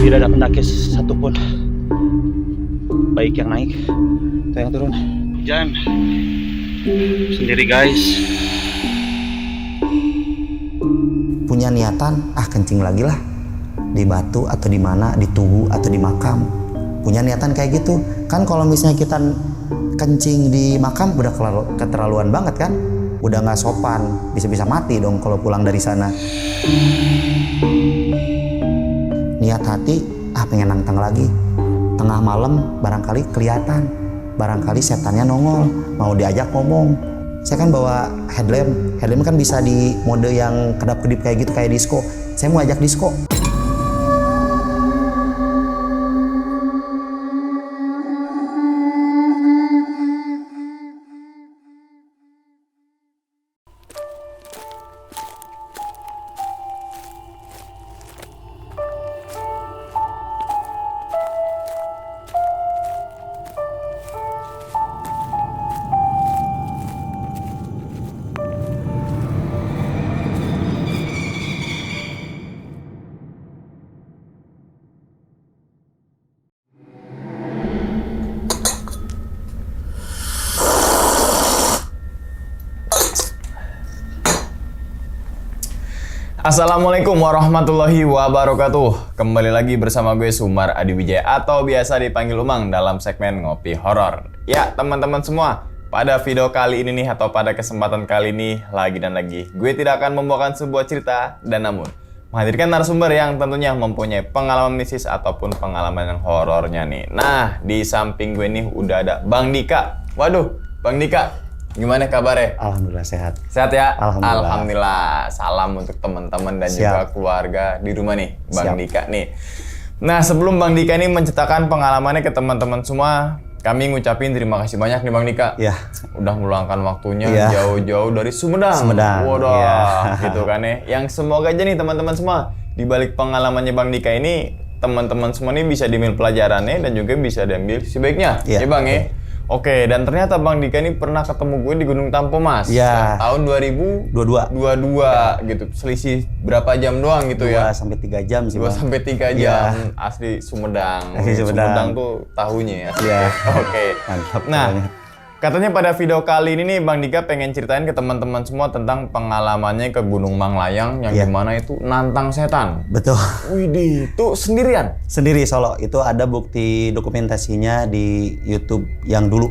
Tidak ada pendaki satupun, baik yang naik atau yang turun. Hujan sendiri guys. Punya niatan, kencing lagi lah di batu atau di mana, di tugu atau di makam. Punya niatan kayak gitu kan. Kalau misalnya kita kencing di makam udah keterlaluan banget kan, udah nggak sopan, bisa-bisa mati dong kalau pulang dari sana. Niat hati, pengen nantang lagi. Tengah malam barangkali kelihatan, barangkali setannya nongol, mau diajak ngomong. Saya kan bawa headlamp kan bisa di mode yang kedap-kedip kayak gitu, kayak disco. Saya mau ajak disco. Assalamualaikum warahmatullahi wabarakatuh. Kembali lagi bersama gue Sumar Adiwijaya atau biasa dipanggil Umang dalam segmen Ngopi Horor. Ya teman-teman semua, pada video kali ini nih atau pada kesempatan kali ini lagi gue tidak akan membawakan sebuah cerita dan namun menghadirkan narasumber yang tentunya mempunyai pengalaman mistis ataupun pengalaman yang horornya nih. Nah, di samping gue nih udah ada Bang Dika. Waduh, Bang Dika, gimana kabarnya? Alhamdulillah sehat. Sehat ya? Alhamdulillah. Salam untuk teman-teman dan Siap. juga keluarga di rumah nih, Bang Siap. Dika nih. Nah, sebelum Bang Dika ini menceritakan pengalamannya ke teman-teman semua, kami ngucapin terima kasih banyak nih Bang Dika. Iya. Udah meluangkan waktunya Iya. jauh-jauh dari Sumedang. Waduh, Iya. gitu kan ya. Yang semoga aja nih teman-teman semua, di balik pengalamannya Bang Dika ini, teman-teman semua ini bisa diambil pelajarannya dan juga bisa diambil sebaiknya. Iya. Ya Bang ya. Oke, dan ternyata Bang Dika ini pernah ketemu gue di Gunung Tampo, Mas. Iya. Tahun 2022 gitu. Selisih berapa jam doang gitu 2 ya? sampai 3 jam sih, 2 Bang. sampai 3 Iya. jam. Asli Sumedang. Asli Sumedang. tuh tahunya ya. Iya. Oke. Mantap. Nah, pokoknya. katanya pada video kali ini nih Bang Dika pengen ceritain ke teman-teman semua tentang pengalamannya ke Gunung Manglayang yang Iya. dimana itu nantang setan. Betul. Widih, itu sendirian? Sendiri solo. Itu ada bukti dokumentasinya di YouTube yang dulu.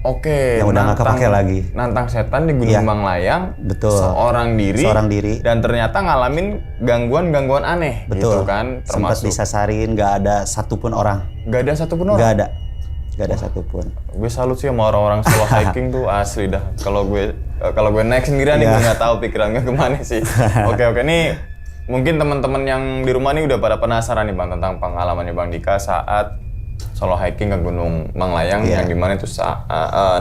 Oke, Yang udah nggak kepake lagi. Nantang setan di Gunung Iya. Manglayang. Betul. Seorang diri. Dan ternyata ngalamin gangguan-gangguan aneh. Betul. Gitu kan. Sempat Termasuk disasarin, nggak ada satupun orang. gak ada satupun orang. Nggak ada satupun. Gue salut sih sama orang-orang solo hiking tuh asli dah. Kalau gue naik sendirian nih gue nggak tahu pikiran gue kemana sih. Oke, nih mungkin teman-teman yang di rumah nih udah pada penasaran nih Bang tentang pengalamannya Bang Dika saat solo hiking ke Gunung Manglayang yang dimana itu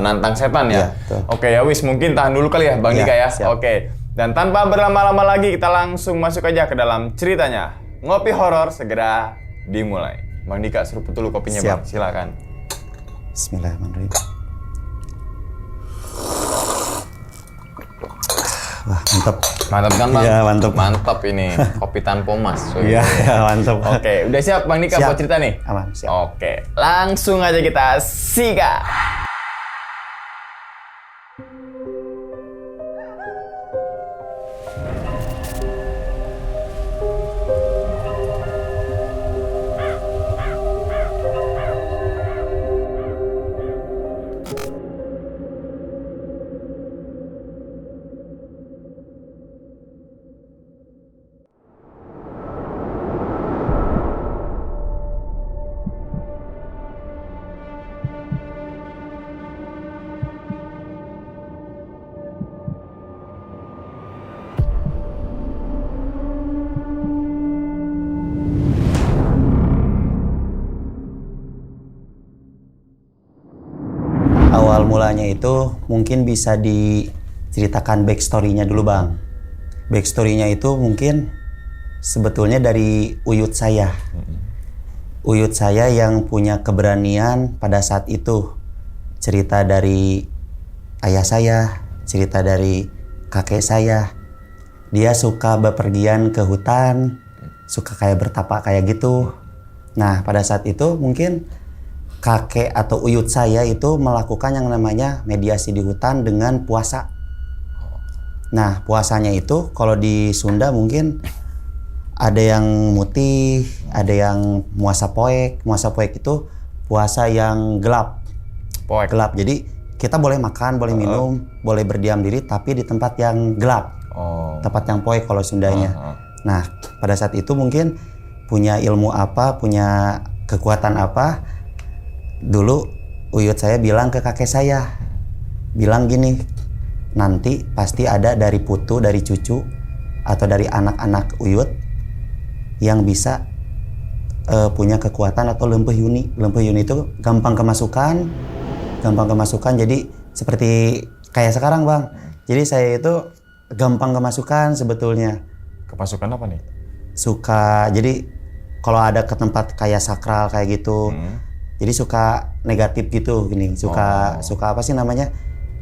nantang setan ya. Betul. Oke ya wis, mungkin tahan dulu kali ya Bang Dika ya. Siap. Oke. Dan tanpa berlama-lama lagi kita langsung masuk aja ke dalam ceritanya. Ngopi horor segera dimulai. Bang Dika seruput dulu kopinya Siap. Bang, silakan. Bismillahirrahmanirrahim. Wah, mantap. Mantap kan Bang? Iya, mantap. Mantap ini. Kopi tanpa mas. Iya, mantap. Oke, udah siap Bang Dika Siap. buat cerita nih? Aman, siap. Oke, langsung aja kita sikat. Awal mulanya itu mungkin bisa diceritakan backstory-nya dulu, Bang. Backstory-nya itu mungkin sebetulnya dari uyut saya. Uyut saya yang punya keberanian pada saat itu. Cerita dari ayah saya, cerita dari kakek saya. Dia suka bepergian ke hutan, suka kayak bertapa kayak gitu. Nah, pada saat itu mungkin kakek atau uyut saya itu melakukan yang namanya mediasi di hutan dengan puasa. Nah, puasanya itu kalau di Sunda mungkin ada yang mutih, ada yang muasa poek. Muasa poek itu puasa yang gelap. Poek. Gelap. Jadi kita boleh makan, boleh minum, boleh berdiam diri tapi di tempat yang gelap. Oh. Tempat yang poek kalau Sundanya. Nah, pada saat itu mungkin punya ilmu apa, punya kekuatan apa. Dulu uyut saya bilang ke kakek saya, bilang gini, nanti pasti ada dari putu, dari cucu, atau dari anak-anak uyut yang bisa punya kekuatan atau lempeh yuni. Lempeh yuni itu gampang kemasukan, jadi seperti kayak sekarang Bang. Jadi saya itu gampang kemasukan sebetulnya. Kemasukan apa nih? Suka, jadi kalau ada ke tempat kayak sakral kayak gitu, jadi suka negatif gitu gini, suka apa sih namanya,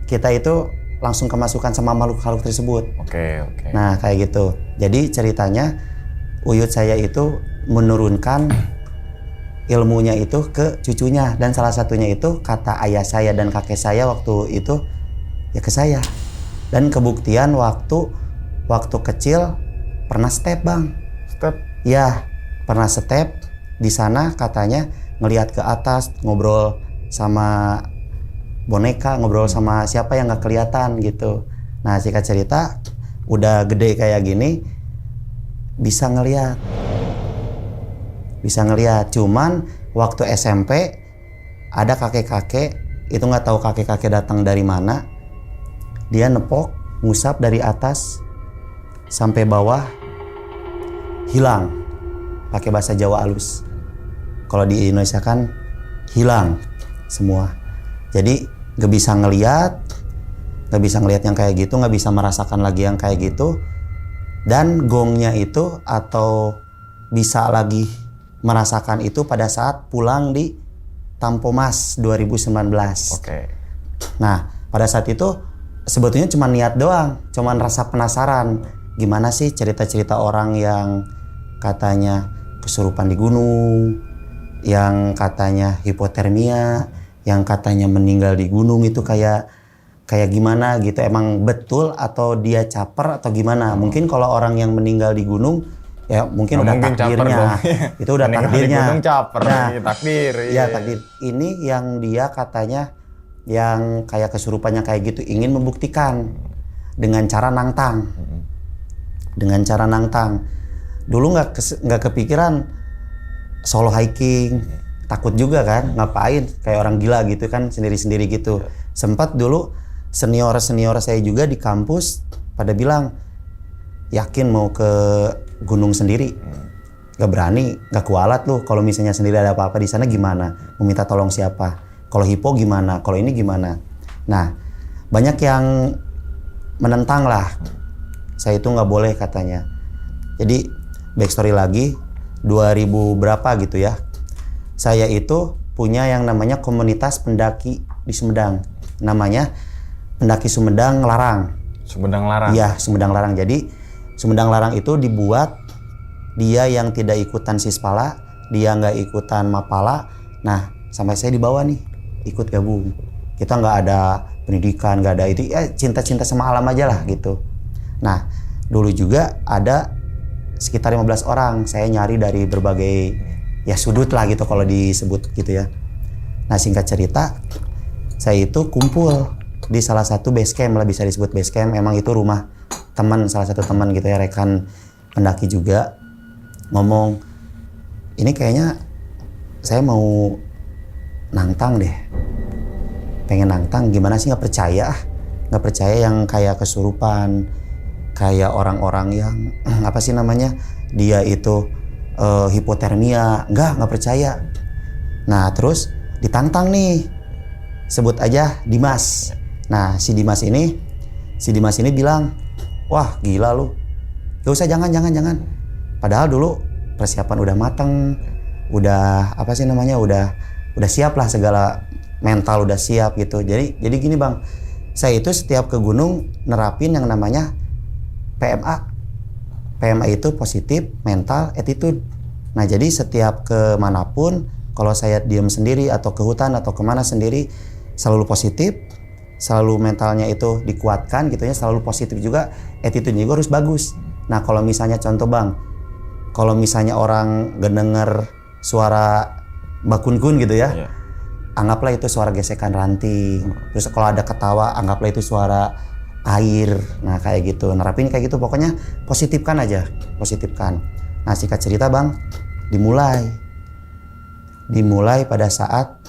kita itu langsung kemasukan sama makhluk tersebut. Oke. Nah kayak gitu. Jadi ceritanya uyut saya itu menurunkan ilmunya itu ke cucunya, dan salah satunya itu kata ayah saya dan kakek saya waktu itu ya ke saya. Dan kebuktian waktu kecil pernah step Bang. Step? Ya pernah step di sana, katanya ngelihat ke atas, ngobrol sama boneka, ngobrol sama siapa yang nggak kelihatan gitu. Nah singkat cerita udah gede kayak gini bisa ngelihat. Cuman waktu SMP ada kakek-kakek, itu nggak tahu kakek-kakek datang dari mana, dia nepok ngusap dari atas sampai bawah, hilang pakai bahasa Jawa halus. Kalau di Indonesia kan hilang semua. Jadi nggak bisa ngelihat yang kayak gitu, nggak bisa merasakan lagi yang kayak gitu. Dan gongnya itu atau bisa lagi merasakan itu pada saat pulang di Tampomas 2019. Oke. Nah pada saat itu sebetulnya cuma niat doang, cuman rasa penasaran gimana sih cerita-cerita orang yang katanya kesurupan di gunung, yang katanya hipotermia, yang katanya meninggal di gunung itu kayak gimana gitu, emang betul atau dia caper atau gimana. Mungkin kalau orang yang meninggal di gunung ya mungkin udah takdirnya, itu udah takdirnya. Di gunung caper, nah, takdir. Iya takdir. Ini yang dia katanya yang kayak kesurupannya kayak gitu, ingin membuktikan dengan cara nangtang. Dulu nggak kepikiran solo hiking, takut juga kan, ngapain kayak orang gila gitu kan, sendiri-sendiri gitu. Sempat dulu senior saya juga di kampus pada bilang, yakin mau ke gunung sendiri? Gak berani, gak kualat lu. Kalau misalnya sendiri ada apa-apa di sana gimana? Mau minta tolong siapa? Kalau hipo gimana? Kalau ini gimana? Nah, banyak yang menentang lah. Saya itu nggak boleh katanya. Jadi backstory lagi, 2000 berapa gitu ya. Saya itu punya yang namanya komunitas pendaki di Sumedang. Namanya Pendaki Sumedang Larang. Sumedang Larang? Iya, Sumedang Larang. Jadi Sumedang Larang itu dibuat dia yang tidak ikutan Sispala, dia nggak ikutan Mapala. Nah, sampai saya dibawa nih, ikut gabung. Kita nggak ada pendidikan, nggak ada itu, ya cinta-cinta sama alam aja lah gitu. Nah, dulu juga ada sekitar 15 orang. Saya nyari dari berbagai ya sudut lah gitu kalau disebut gitu ya. Nah, singkat cerita, saya itu kumpul di salah satu base camp lah, bisa disebut base camp. Emang itu rumah teman, salah satu teman gitu ya, rekan pendaki juga. Ngomong, ini kayaknya saya mau nantang deh, pengen nantang. Gimana sih, nggak percaya yang kayak kesurupan, kayak orang-orang yang apa sih namanya, dia itu hipotermia, nggak percaya. Nah terus ditantang nih, sebut aja Dimas. Nah si Dimas ini bilang, wah gila lu, gak usah, jangan. Padahal dulu persiapan udah mateng, udah apa sih namanya, udah siap lah, segala mental udah siap gitu. Jadi gini Bang, saya itu setiap ke gunung nerapin yang namanya PMA. PMA itu positif mental attitude. Nah jadi setiap kemanapun, kalau saya diam sendiri atau ke hutan atau kemana sendiri, selalu positif, selalu mentalnya itu dikuatkan gitu ya, selalu positif juga, attitude-nya juga harus bagus. Nah kalau misalnya contoh Bang, kalau misalnya orang denger suara bakun-kun gitu ya, anggaplah itu suara gesekan ranting. Terus kalau ada ketawa, anggaplah itu suara air. Nah kayak gitu, nerapin kayak gitu, pokoknya positifkan aja, positifkan. Nah singkat cerita Bang, dimulai pada saat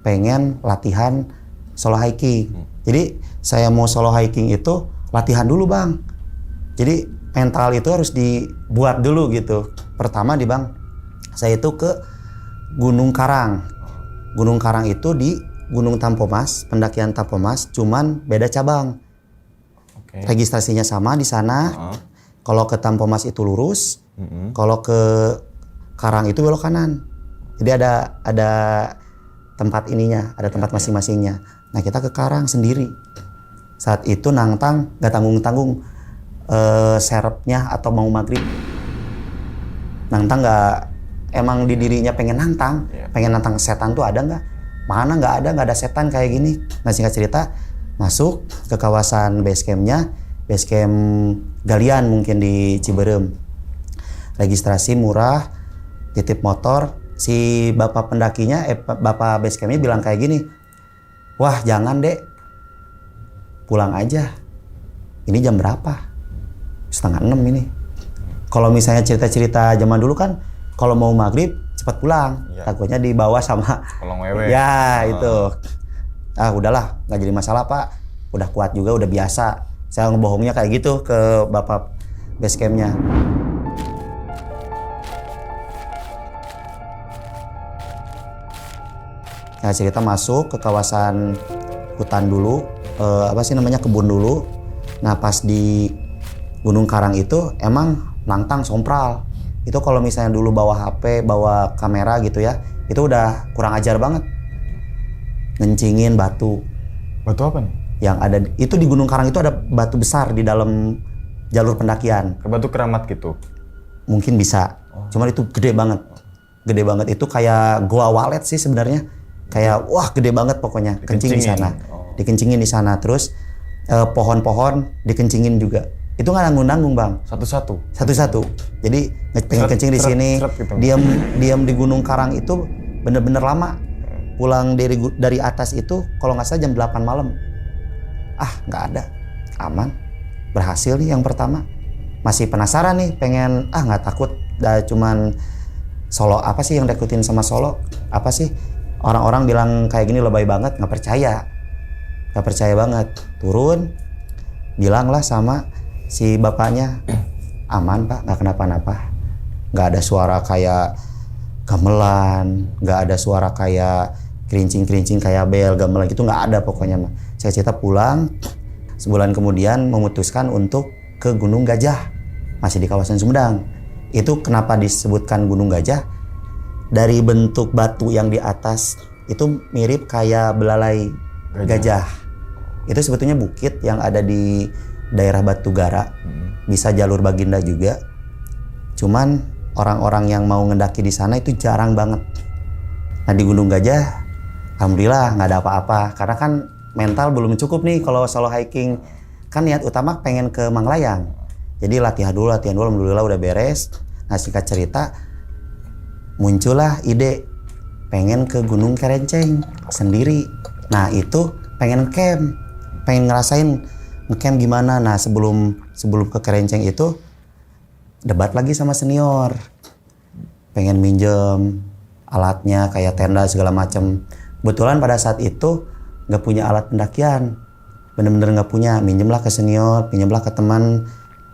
pengen latihan solo hiking. Jadi saya mau solo hiking itu latihan dulu Bang. Jadi mental itu harus dibuat dulu gitu. Pertama Bang, saya itu ke Gunung Karang. Gunung Karang itu di Gunung Tampomas, pendakian Tampomas, cuman beda cabang. Registrasinya sama di sana. Kalau ke Tampomas itu lurus, kalau ke Karang itu belok kanan. Jadi ada tempat ininya, ada tempat masing-masingnya. Nah kita ke Karang sendiri. Saat itu nantang gak tanggung-tanggung serepnya atau mau maghrib. Nantang gak, emang di dirinya pengen nantang setan tuh ada nggak? Mana nggak ada setan kayak gini. Nah singkat cerita masuk ke kawasan base campnya, base camp Galian mungkin di Ciberem. Registrasi murah, titip motor. Si bapak pendakinya, bapak base campnya bilang kayak gini, wah jangan dek, pulang aja. Ini jam berapa? 5:30 ini. Kalau misalnya cerita-cerita zaman dulu kan, kalau mau maghrib cepat pulang, takutnya dibawa sama kolong wewe. Ya itu. Udahlah, nggak jadi masalah Pak. Udah kuat juga, udah biasa. Saya ngebohongnya kayak gitu ke bapak base campnya. Nah cerita masuk ke kawasan hutan dulu, kebun dulu. Nah pas di Gunung Karang itu emang nantang sompral. Itu kalau misalnya dulu bawa HP, bawa kamera gitu ya, itu udah kurang ajar banget. Ngencingin batu. Batu apa nih? Yang ada, itu di Gunung Karang itu ada batu besar di dalam jalur pendakian. Ke batu keramat gitu? Mungkin bisa, cuman itu gede banget. Gede banget, itu kayak goa walet sih sebenarnya. Kayak wah gede banget pokoknya, kencing di sana. Dikencingin di sana, terus pohon-pohon dikencingin juga. Itu nggak nanggung-nanggung Bang. Satu-satu. Jadi pengen kencing di sini, gitu. diam di Gunung Karang itu bener-bener lama. Pulang dari atas itu kalau nggak salah jam 8 malam. Nggak ada, aman. Berhasil nih yang pertama. Masih penasaran nih, pengen nggak takut. Cuman solo apa sih yang diikutin sama solo? Apa sih? Orang-orang bilang kayak gini lebay banget, nggak percaya banget. Turun, bilang lah sama si bapaknya, aman Pak, nggak kenapa-napa. Nggak ada suara kayak gamelan, nggak ada suara kayak kerincing-kerincing kayak bel, gamelan gitu, nggak ada pokoknya. Saya cerita pulang, sebulan kemudian memutuskan untuk ke Gunung Gajah, masih di kawasan Sumedang. Itu kenapa disebutkan Gunung Gajah? Dari bentuk batu yang di atas itu mirip kayak belalai gajah. Itu sebetulnya bukit yang ada di daerah Batugara, bisa jalur Baginda juga. Cuman orang-orang yang mau ngedaki di sana itu jarang banget. Nah di Gunung Gajah, alhamdulillah nggak ada apa-apa. Karena kan mental belum cukup nih kalau solo hiking. Kan niat utama pengen ke Manglayang. Jadi latihan dulu, alhamdulillah udah beres. Nah singkat cerita, muncullah ide pengen ke Gunung Kerenceng sendiri. Nah itu pengen camp, pengen ngerasain ngecamp gimana. Nah sebelum ke Kerenceng itu debat lagi sama senior, pengen minjem alatnya kayak tenda segala macam. Kebetulan pada saat itu nggak punya alat pendakian, bener-bener nggak punya. Minjemlah ke senior, pinjemlah ke teman.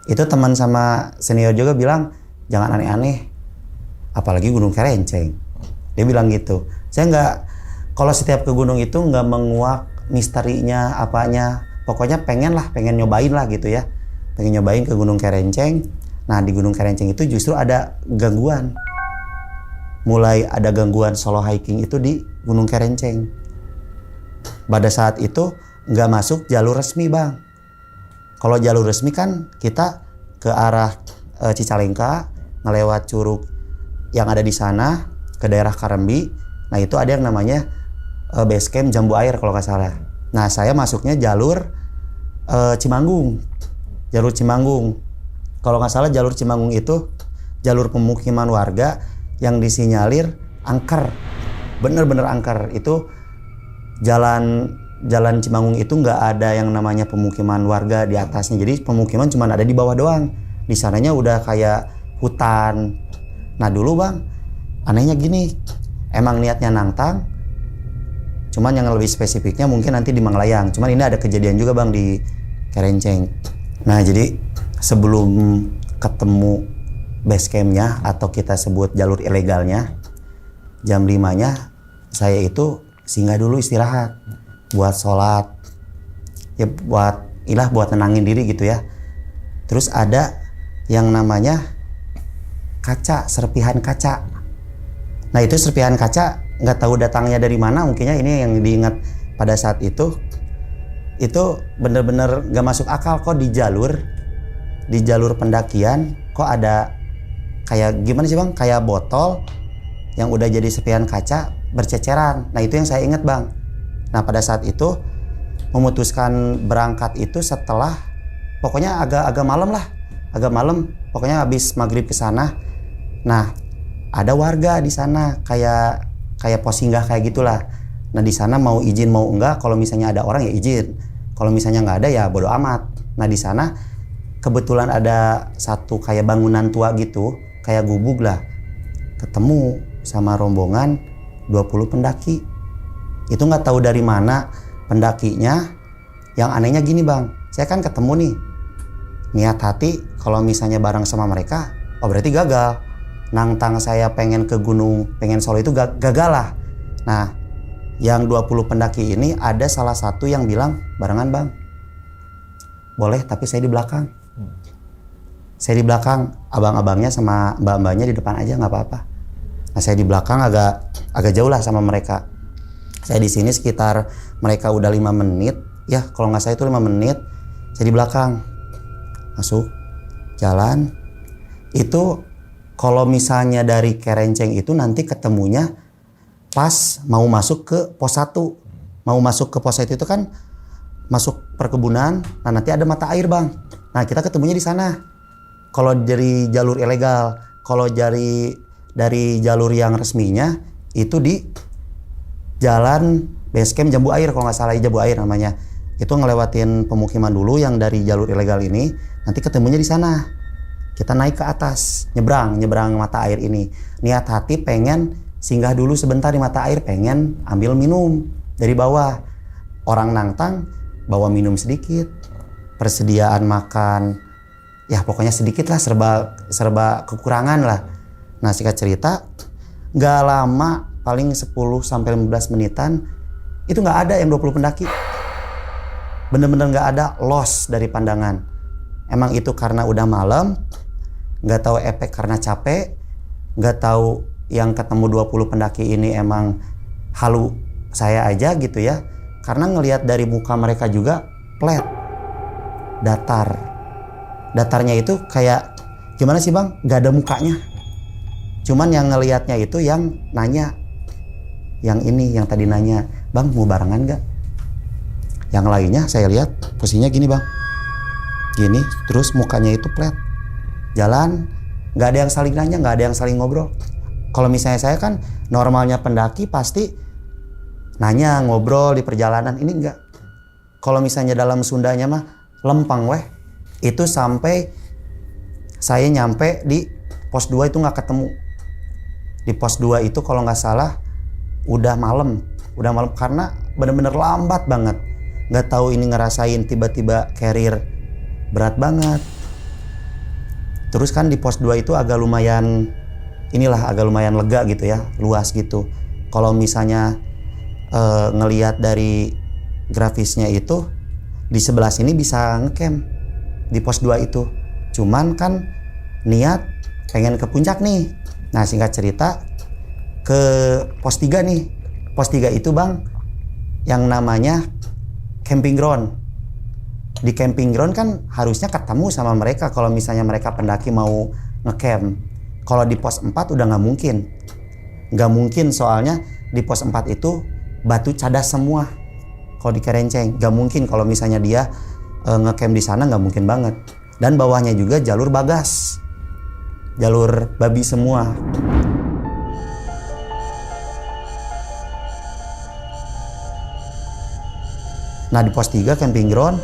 Itu teman sama senior juga bilang jangan aneh-aneh, apalagi Gunung Kerenceng. Dia bilang gitu. Saya nggak, kalau setiap ke gunung itu nggak menguak misterinya apanya. Pokoknya pengen nyobain lah gitu ya. Pengen nyobain ke Gunung Kerenceng. Nah di Gunung Kerenceng itu justru ada gangguan. Mulai ada gangguan solo hiking itu di Gunung Kerenceng. Pada saat itu nggak masuk jalur resmi Bang. Kalau jalur resmi kan kita ke arah Cicalengka, ngelewat Curug yang ada di sana ke daerah Karambi. Nah itu ada yang namanya base camp Jambu Air kalau nggak salah. Nah saya masuknya jalur Cimanggung, jalur Cimanggung. Kalau nggak salah jalur Cimanggung itu jalur pemukiman warga yang disinyalir angker, bener-bener angker. Itu jalan Cimanggung itu nggak ada yang namanya pemukiman warga di atasnya. Jadi pemukiman cuma ada di bawah doang. Di sananya udah kayak hutan. Nah dulu bang, anehnya gini, emang niatnya nantang, cuman yang lebih spesifiknya mungkin nanti di Manglayang. Cuman ini ada kejadian juga bang di Kerenceng. Nah jadi sebelum ketemu base campnya atau kita sebut jalur ilegalnya, jam 5-nya saya itu singgah dulu istirahat buat sholat, ya buat tenangin diri gitu ya. Terus ada yang namanya kaca, serpihan kaca. Nah itu serpihan kaca nggak tahu datangnya dari mana, mungkinnya ini yang diingat pada saat itu bener-bener nggak masuk akal. Kok di jalur pendakian kok ada kayak gimana sih bang, kayak botol yang udah jadi serpihan kaca berceceran. Nah itu yang saya ingat bang. Nah pada saat itu memutuskan berangkat itu setelah pokoknya agak malam, pokoknya habis maghrib ke sana. Nah ada warga di sana kayak pos singgah kayak gitulah. Nah di sana mau izin mau enggak, kalau misalnya ada orang ya izin, kalau misalnya nggak ada ya bodo amat. Nah di sana kebetulan ada satu kayak bangunan tua gitu, kayak gubuk lah, ketemu sama rombongan 20 pendaki. Itu nggak tahu dari mana pendakinya. Yang anehnya gini bang, saya kan ketemu nih, niat hati kalau misalnya bareng sama mereka, oh berarti gagal. Nantang saya pengen ke gunung, pengen solo itu gagal lah. Nah yang 20 pendaki ini ada salah satu yang bilang, barengan bang, boleh tapi saya di belakang. Saya di belakang, abang-abangnya sama mbak-mbaknya di depan aja nggak apa-apa. Nah saya di belakang agak jauh lah sama mereka. Saya di sini sekitar mereka udah 5 menit, ya kalau nggak salah itu 5 menit. Saya di belakang, masuk jalan. Itu kalau misalnya dari Kerenceng itu nanti ketemunya pas mau masuk ke pos 1. Mau masuk ke pos 1 itu kan masuk perkebunan, nah nanti ada mata air bang. Nah kita ketemunya di sana. Kalau dari jalur ilegal, kalau dari jalur yang resminya itu di jalan base camp Jambu Air, kalau nggak salah Jambu Air namanya. Itu ngelewatin pemukiman dulu yang dari jalur ilegal ini, nanti ketemunya di sana. Kita naik ke atas, nyebrang mata air ini. Niat hati pengen singgah dulu sebentar di mata air, pengen ambil minum dari bawah. Orang nantang bawa minum sedikit, persediaan makan ya pokoknya sedikit lah, serba kekurangan lah. Nah singkat cerita, nggak lama, paling 10-15 menitan, itu nggak ada yang 20 pendaki. Bener-bener nggak ada, lost dari pandangan. Emang itu karena udah malam, nggak tahu efek karena capek, nggak tahu yang ketemu 20 pendaki ini emang halu saya aja gitu ya. Karena ngelihat dari muka mereka juga flat, datarnya itu kayak gimana sih bang? Gak ada mukanya. Cuman yang ngelihatnya itu yang nanya, yang ini yang tadi nanya, bang mau barengan gak? Yang lainnya saya lihat posisinya gini bang, gini terus mukanya itu flat, jalan nggak ada yang saling nanya, nggak ada yang saling ngobrol. Kalau misalnya saya kan normalnya pendaki pasti nanya ngobrol di perjalanan, ini enggak. Kalau misalnya dalam Sundanya mah lempang weh. Itu sampai saya nyampe di pos 2 itu nggak ketemu. Di pos 2 itu kalau nggak salah udah malam karena bener-bener lambat banget. Nggak tahu ini ngerasain tiba-tiba carrier berat banget. Terus kan di pos 2 itu agak lumayan lega gitu ya, luas gitu. Kalau misalnya ngelihat dari grafisnya itu di sebelah sini bisa ngecamp di pos 2 itu. Cuman kan niat pengen ke puncak nih. Nah singkat cerita ke pos 3 nih. Pos 3 itu bang yang namanya camping ground. Di camping ground kan harusnya ketemu sama mereka kalau misalnya mereka pendaki mau ngecamp. Kalau di pos 4 udah nggak mungkin. Nggak mungkin soalnya di pos 4 itu batu cadas semua. Kalau di Kerenceng nggak mungkin, kalau misalnya dia ngecamp di sana nggak mungkin banget. Dan bawahnya juga jalur bagas, jalur babi semua. Nah di pos 3 camping ground,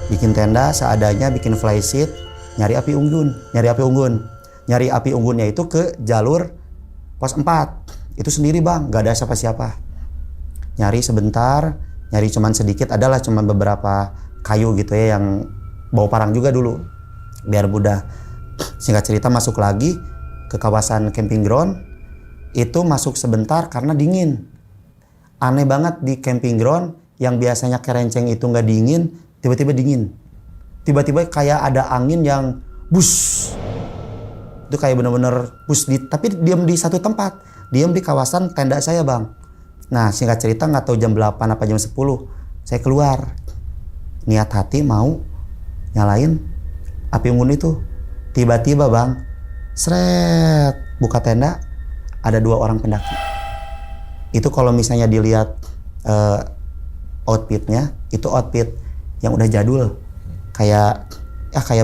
bikin tenda seadanya, bikin flysheet, nyari api unggun. Nyari api unggunnya itu ke jalur pos 4. Itu sendiri bang, gak ada siapa-siapa. Nyari sebentar, nyari cuman sedikit, adalah cuman beberapa kayu gitu ya yang bau parang juga dulu. Biar mudah. Singkat cerita masuk lagi ke kawasan camping ground. Itu masuk sebentar karena dingin. Aneh banget di camping ground yang biasanya Kerenceng itu nggak dingin, tiba-tiba dingin. Tiba-tiba kayak ada angin yang bus. Itu kayak bener-bener bus, tapi diam di satu tempat. Diam di kawasan tenda saya bang. Nah singkat cerita nggak tahu jam 8 apa jam 10. Saya keluar. Niat hati mau nyalain api unggun itu. Tiba-tiba bang, seret, buka tenda, ada 2 orang pendaki. Itu kalau misalnya dilihat outfitnya, itu outfit yang udah jadul. Kayak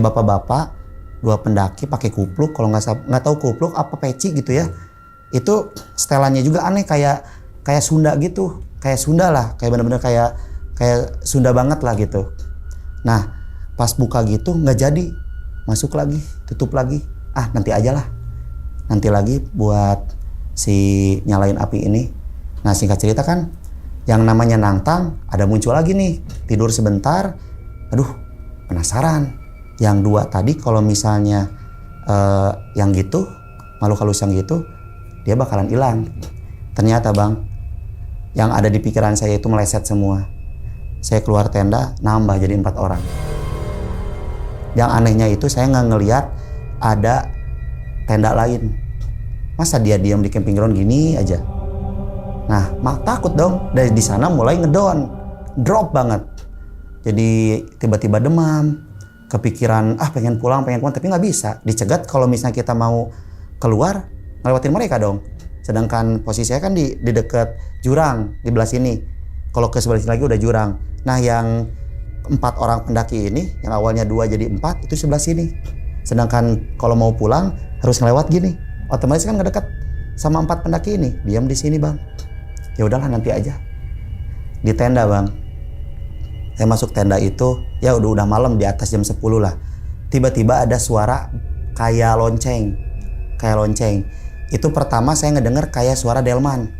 bapak-bapak, 2 pendaki pakai kupluk, kalau nggak tahu kupluk apa peci gitu ya. Itu setelannya juga aneh, kayak Sunda gitu, kayak Sunda lah, kayak bener-bener kayak Sunda banget lah gitu. Nah pas buka gitu nggak jadi, masuk lagi, tutup lagi. Nanti aja lah, nanti lagi buat si nyalain api ini. Nah singkat cerita kan, yang namanya nantang ada muncul lagi nih, tidur sebentar, aduh penasaran. Yang 2 tadi kalau misalnya yang gitu, makhluk halus yang gitu, dia bakalan hilang. Ternyata bang, yang ada di pikiran saya itu meleset semua. Saya keluar tenda, nambah jadi 4 orang. Yang anehnya itu saya nggak ngelihat ada tenda lain. Masa dia diam di camping ground gini aja? Nah, takut dong. Dari di sana mulai ngedon, drop banget. Jadi tiba-tiba demam, kepikiran pengen pulang, tapi nggak bisa. Dicegat kalau misalnya kita mau keluar, ngelewatin mereka dong. Sedangkan posisi saya kan di dekat jurang di belah sini. Kalau ke sebelah sini lagi udah jurang. Nah, yang 4 orang pendaki ini, yang awalnya 2 jadi 4, itu sebelah sini. Sedangkan kalau mau pulang harus ngelewat gini. Otomatis kan nggak dekat sama 4 pendaki ini. Diam di sini bang. Ya udahlah nanti aja. Di tenda bang. Saya masuk tenda itu, ya udah malam, di atas jam 10 lah. Tiba-tiba ada suara kayak lonceng. Itu pertama saya ngedenger kayak suara delman.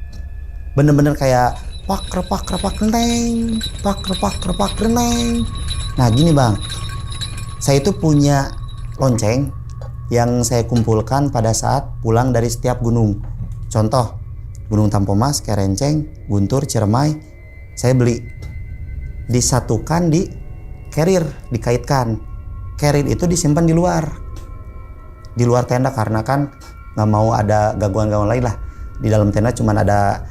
Bener-bener kayak pak repak reneng, pak repak reneng. Nah gini bang, saya itu punya lonceng yang saya kumpulkan pada saat pulang dari setiap gunung. Contoh, Gunung Tampomas, Kerenceng, Guntur, Ciremai, saya beli. Disatukan di carrier, dikaitkan. Carrier itu disimpan di luar tenda karena kan nggak mau ada gangguan-gangguan lain lah. Di dalam tenda cuma ada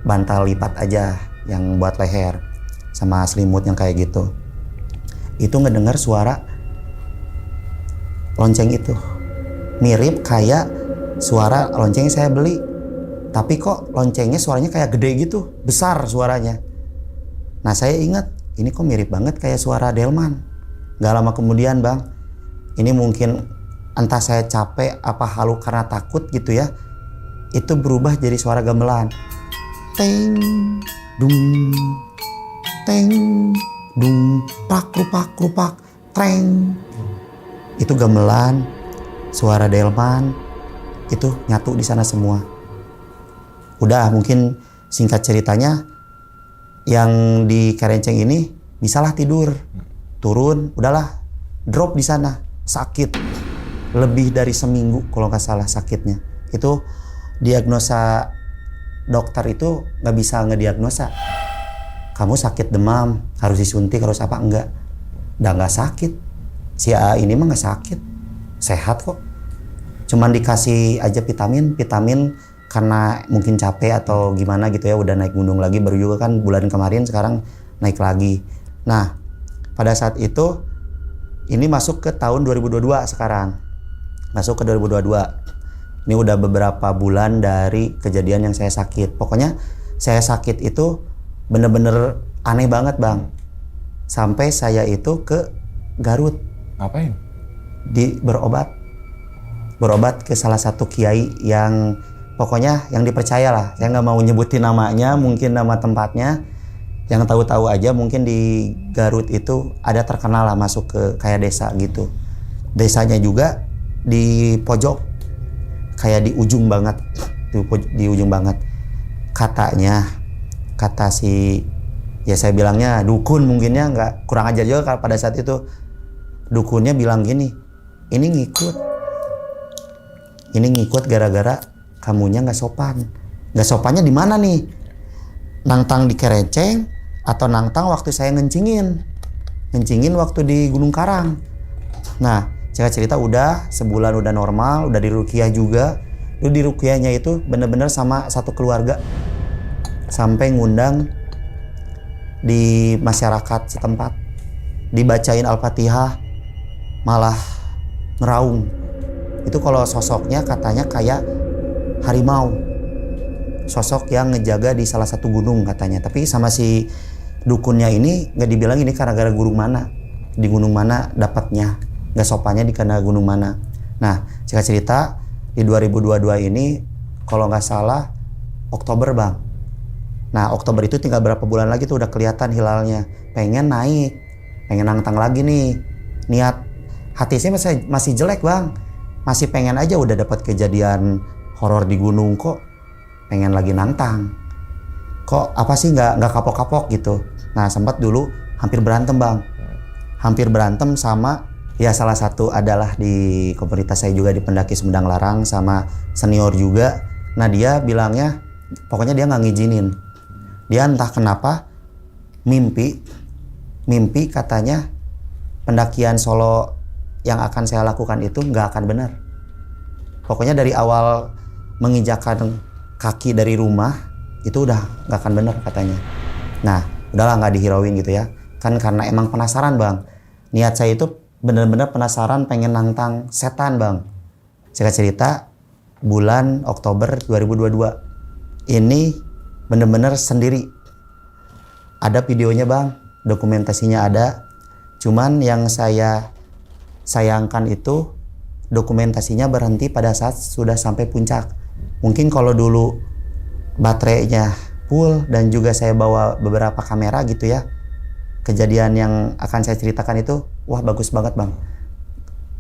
bantal lipat aja yang buat leher sama selimut yang kayak gitu. Itu ngedengar suara lonceng itu mirip kayak suara lonceng yang saya beli, tapi kok loncengnya suaranya kayak gede gitu, besar suaranya. Nah saya ingat, ini kok mirip banget kayak suara delman. Gak lama kemudian bang, ini mungkin entah saya capek apa halu karena takut gitu ya, itu berubah jadi suara gamelan. Teng, dung, teng, dung, rupak, treng. Itu gamelan, suara delman, itu nyatu di sana semua. Udah mungkin singkat ceritanya, yang di Kerenceng ini bisalah tidur, turun, udahlah drop di sana, sakit lebih dari seminggu kalau nggak salah sakitnya. Itu diagnosa dokter itu nggak bisa ngediagnosa. Kamu sakit demam, harus disuntik, harus apa, enggak. Udah nggak sakit. Si A ini mah nggak sakit, sehat kok. Cuman dikasih aja vitamin karena mungkin capek atau gimana gitu ya, udah naik gunung lagi, baru juga kan bulan kemarin, sekarang naik lagi. Nah, pada saat itu ini masuk ke tahun 2022 sekarang. masuk ke 2022. Ini udah beberapa bulan dari kejadian yang saya sakit. Pokoknya saya sakit itu bener-bener aneh banget Bang. Sampai saya itu ke Garut. Ngapain? Berobat ke salah satu kiai yang pokoknya yang dipercaya lah. Saya nggak mau nyebutin namanya, mungkin nama tempatnya. Yang tahu-tahu aja mungkin di Garut itu ada terkenal lah masuk ke kayak desa gitu. Desanya juga di pojok, kayak di ujung banget, di ujung banget. Kata si, ya saya bilangnya dukun mungkinnya, nggak kurang ajar juga pada saat itu. Dukunnya bilang gini, ini ngikut gara-gara kamunya nggak sopan. Nggak sopannya di mana nih? Nangtang di Kerenceng atau nangtang waktu saya ngencingin waktu di Gunung Karang. Nah, saya cerita udah sebulan udah normal, udah di ruqyah juga. Lu di ruqyahnya itu bener-bener sama satu keluarga. Sampai ngundang di masyarakat setempat. Dibacain Al-Fatihah, malah meraung. Itu kalau sosoknya katanya kayak harimau. Sosok yang ngejaga di salah satu gunung katanya. Tapi sama si dukunnya ini nggak dibilang ini karena gara gunung mana. Di gunung mana dapatnya. Nggak sopannya di karena gunung mana. Nah, singkat cerita di 2022 ini kalau nggak salah Oktober Bang. Nah, Oktober itu tinggal berapa bulan lagi tuh udah kelihatan hilalnya. Pengen naik, pengen nangtang lagi nih. Niat hati saya masih jelek Bang. Masih pengen aja udah dapat kejadian horor di gunung kok. Pengen lagi nantang. Kok apa sih nggak kapok-kapok gitu. Nah, sempat dulu hampir berantem Bang. Hampir berantem sama ya salah satu adalah di komunitas saya juga di pendaki Sumedang Larang sama senior juga. Nah, dia bilangnya pokoknya dia nggak ngizinin. Dia entah kenapa mimpi katanya pendakian solo yang akan saya lakukan itu nggak akan benar. Pokoknya dari awal menginjakan kaki dari rumah itu udah nggak akan benar katanya. Nah, udahlah nggak dihirauin gitu ya. Kan karena emang penasaran Bang. Niat saya itu bener-bener penasaran pengen nantang setan Bang. Singkat cerita bulan Oktober 2022 ini bener-bener sendiri. Ada videonya Bang, dokumentasinya ada. Cuman yang saya sayangkan itu dokumentasinya berhenti pada saat sudah sampai puncak. Mungkin kalau dulu baterainya full dan juga saya bawa beberapa kamera gitu ya, kejadian yang akan saya ceritakan itu wah bagus banget Bang,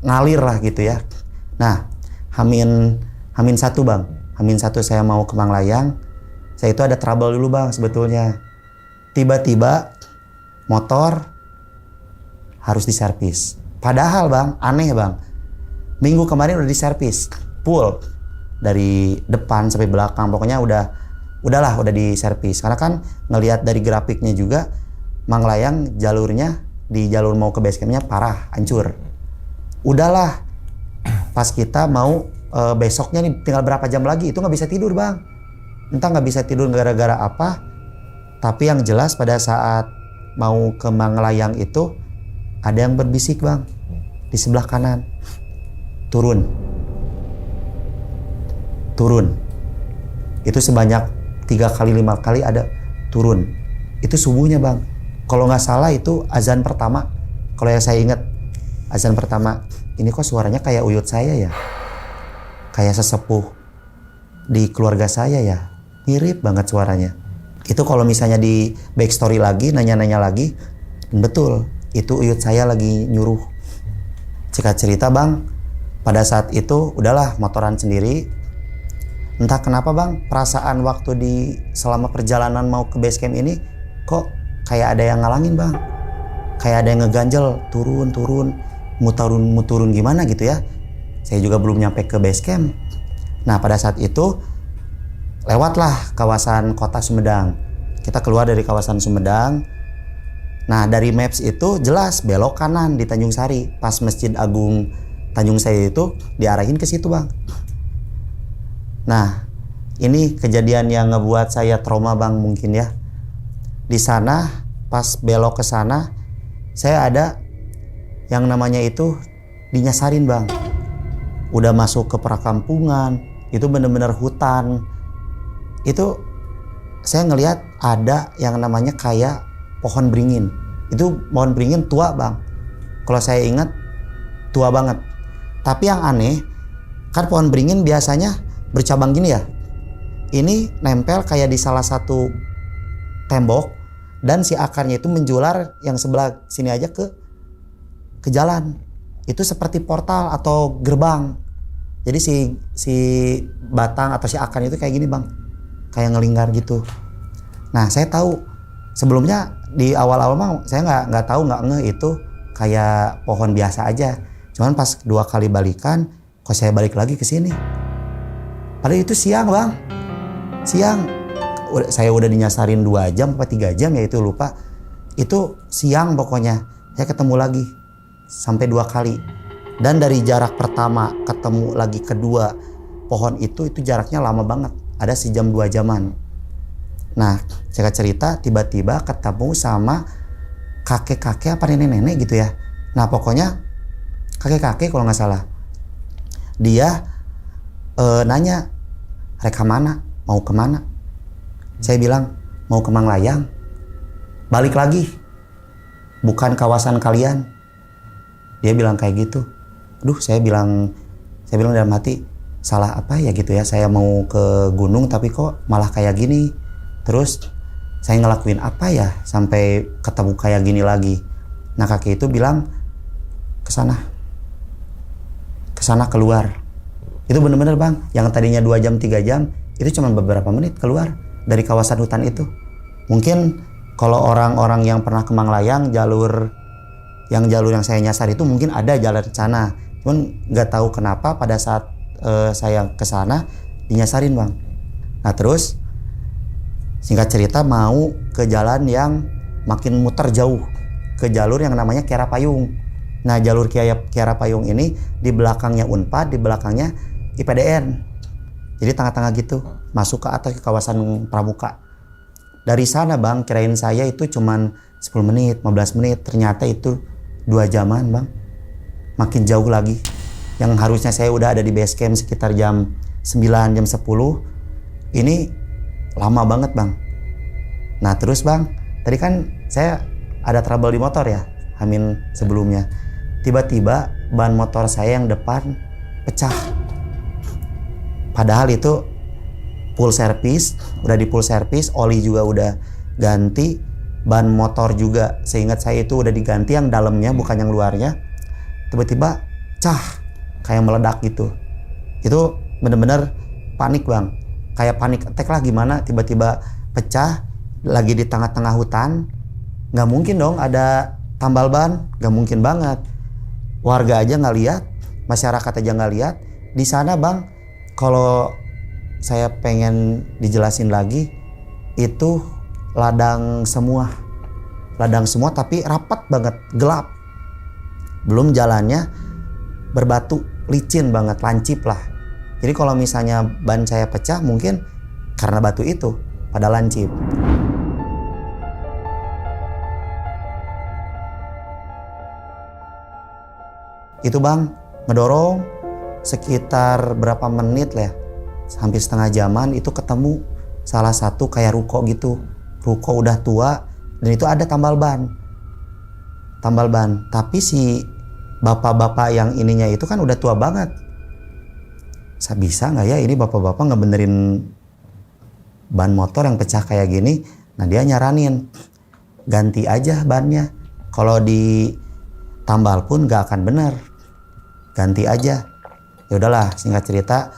ngalir lah gitu ya. Nah, Hamin satu Bang, Hamin satu saya mau ke Manglayang, saya itu ada trouble dulu Bang sebetulnya. Tiba-tiba motor harus diservis. Padahal Bang, aneh Bang, minggu kemarin udah diservis full dari depan sampai belakang, pokoknya udahlah diservis. Karena kan ngelihat dari grafiknya juga Manglayang jalurnya di jalur mau ke base campnya parah, hancur. Udahlah, pas kita mau besoknya nih tinggal berapa jam lagi itu nggak bisa tidur Bang. Entah nggak bisa tidur gara-gara apa. Tapi yang jelas pada saat mau ke Manglayang itu ada yang berbisik Bang di sebelah kanan, turun. Itu sebanyak 3 kali 5 kali ada turun. Itu subuhnya Bang. Kalau nggak salah itu azan pertama. Kalau yang saya ingat azan pertama. Ini kok suaranya kayak uyut saya ya, kayak sesepuh di keluarga saya ya, mirip banget suaranya. Itu kalau misalnya di backstory lagi, nanya-nanya lagi, betul itu uyut saya lagi nyuruh. Singkat cerita Bang, pada saat itu udahlah motoran sendiri. Entah kenapa Bang, perasaan waktu selama perjalanan mau ke base camp ini kok kayak ada yang ngalangin Bang. Kayak ada yang ngeganjel, turun, muturun gimana gitu ya. Saya juga belum nyampe ke base camp. Nah, pada saat itu lewatlah kawasan kota Sumedang. Kita keluar dari kawasan Sumedang. Nah, dari maps itu jelas belok kanan di Tanjung Sari. Pas Masjid Agung Tanjung Sari itu diarahin ke situ Bang. Nah, ini kejadian yang ngebuat saya trauma Bang mungkin ya. Di sana, pas belok ke sana, saya ada yang namanya itu dinyasarin Bang. udah masuk ke perkampungan, itu bener-bener hutan. Itu saya ngelihat ada yang namanya kayak pohon beringin. Itu pohon beringin tua bang, kalau saya ingat tua banget. Tapi yang aneh, kan pohon beringin biasanya bercabang gini ya. Ini nempel kayak di salah satu tembok, dan si akarnya itu menjular yang sebelah sini aja ke jalan. Itu seperti portal atau gerbang. Jadi si batang atau si akarnya itu kayak gini bang, kayak ngelingkar gitu. Nah saya tahu sebelumnya di awal-awal mah saya nggak tahu, nggak ngeh itu kayak pohon biasa aja. Cuman pas 2 kali balikan, kok saya balik lagi ke sini. Padahal itu siang bang, siang. Saya udah dinyasarin 2 jam apa 3 jam ya, itu lupa. Itu siang pokoknya. Saya ketemu lagi sampai 2 kali. Dan dari jarak pertama ketemu lagi kedua pohon itu jaraknya lama banget. Ada sejam 2 jaman. Nah, saya cerita tiba-tiba ketemu sama kakek-kakek apa nenek-nenek gitu ya. Nah, pokoknya kakek-kakek kalau nggak salah. Dia nanya, "Reka mana? Mau kemana?" Saya bilang, "Mau ke Manglayang." "Balik lagi. Bukan kawasan kalian." Dia bilang kayak gitu. Saya bilang dalam hati, salah apa ya gitu ya, saya mau ke gunung tapi kok malah kayak gini. Terus saya ngelakuin apa ya sampai ketemu kayak gini lagi. Nah kakek itu bilang, ke sana keluar. Itu bener-bener bang, yang tadinya 2 jam 3 jam itu cuma beberapa menit keluar dari kawasan hutan itu. Mungkin kalau orang-orang yang pernah ke Manglayang, jalur yang saya nyasar itu mungkin ada jalan ke sana. Cuman nggak tahu kenapa pada saat saya ke sana dinyasarin bang. Nah terus singkat cerita mau ke jalan yang makin muter jauh, ke jalur yang namanya Kiara Payung. Nah jalur Kiara Payung ini di belakangnya Unpad, di belakangnya IPDN. Jadi tengah-tengah gitu, masuk ke atas ke kawasan Pramuka. Dari sana bang, kirain saya itu cuman 10 menit, 15 menit. Ternyata itu 2 jaman bang. Makin jauh lagi. Yang harusnya saya udah ada di base camp sekitar jam 9, jam 10. Ini lama banget bang. Nah terus bang, tadi kan saya ada trouble di motor ya, Hamin sebelumnya. Tiba-tiba ban motor saya yang depan pecah. Padahal itu full service, udah di full service, oli juga udah ganti, ban motor juga seingat saya itu udah diganti yang dalamnya bukan yang luarnya. Tiba-tiba cah, kayak meledak gitu. Itu bener-bener panik bang, kayak panik attack lah gimana, tiba-tiba pecah lagi di tengah-tengah hutan. Nggak mungkin dong ada tambal ban, nggak mungkin banget. Warga aja nggak lihat, masyarakat aja nggak lihat. Di sana bang, kalau saya pengen dijelasin lagi, itu ladang semua tapi rapat banget, gelap. Belum jalannya berbatu, licin banget, lancip lah. Jadi kalau misalnya ban saya pecah mungkin karena batu itu pada lancip. Itu bang, ngedorong sekitar berapa menit lah ya, hampir setengah jaman itu ketemu salah satu kayak ruko gitu. Ruko udah tua dan itu ada tambal ban. Tapi si bapak-bapak yang ininya itu kan udah tua banget. Saya bisa nggak ya ini bapak-bapak ngebenerin ban motor yang pecah kayak gini? Nah dia nyaranin ganti aja bannya. Kalau ditambal pun nggak akan bener. Ganti aja. Ya udahlah, singkat cerita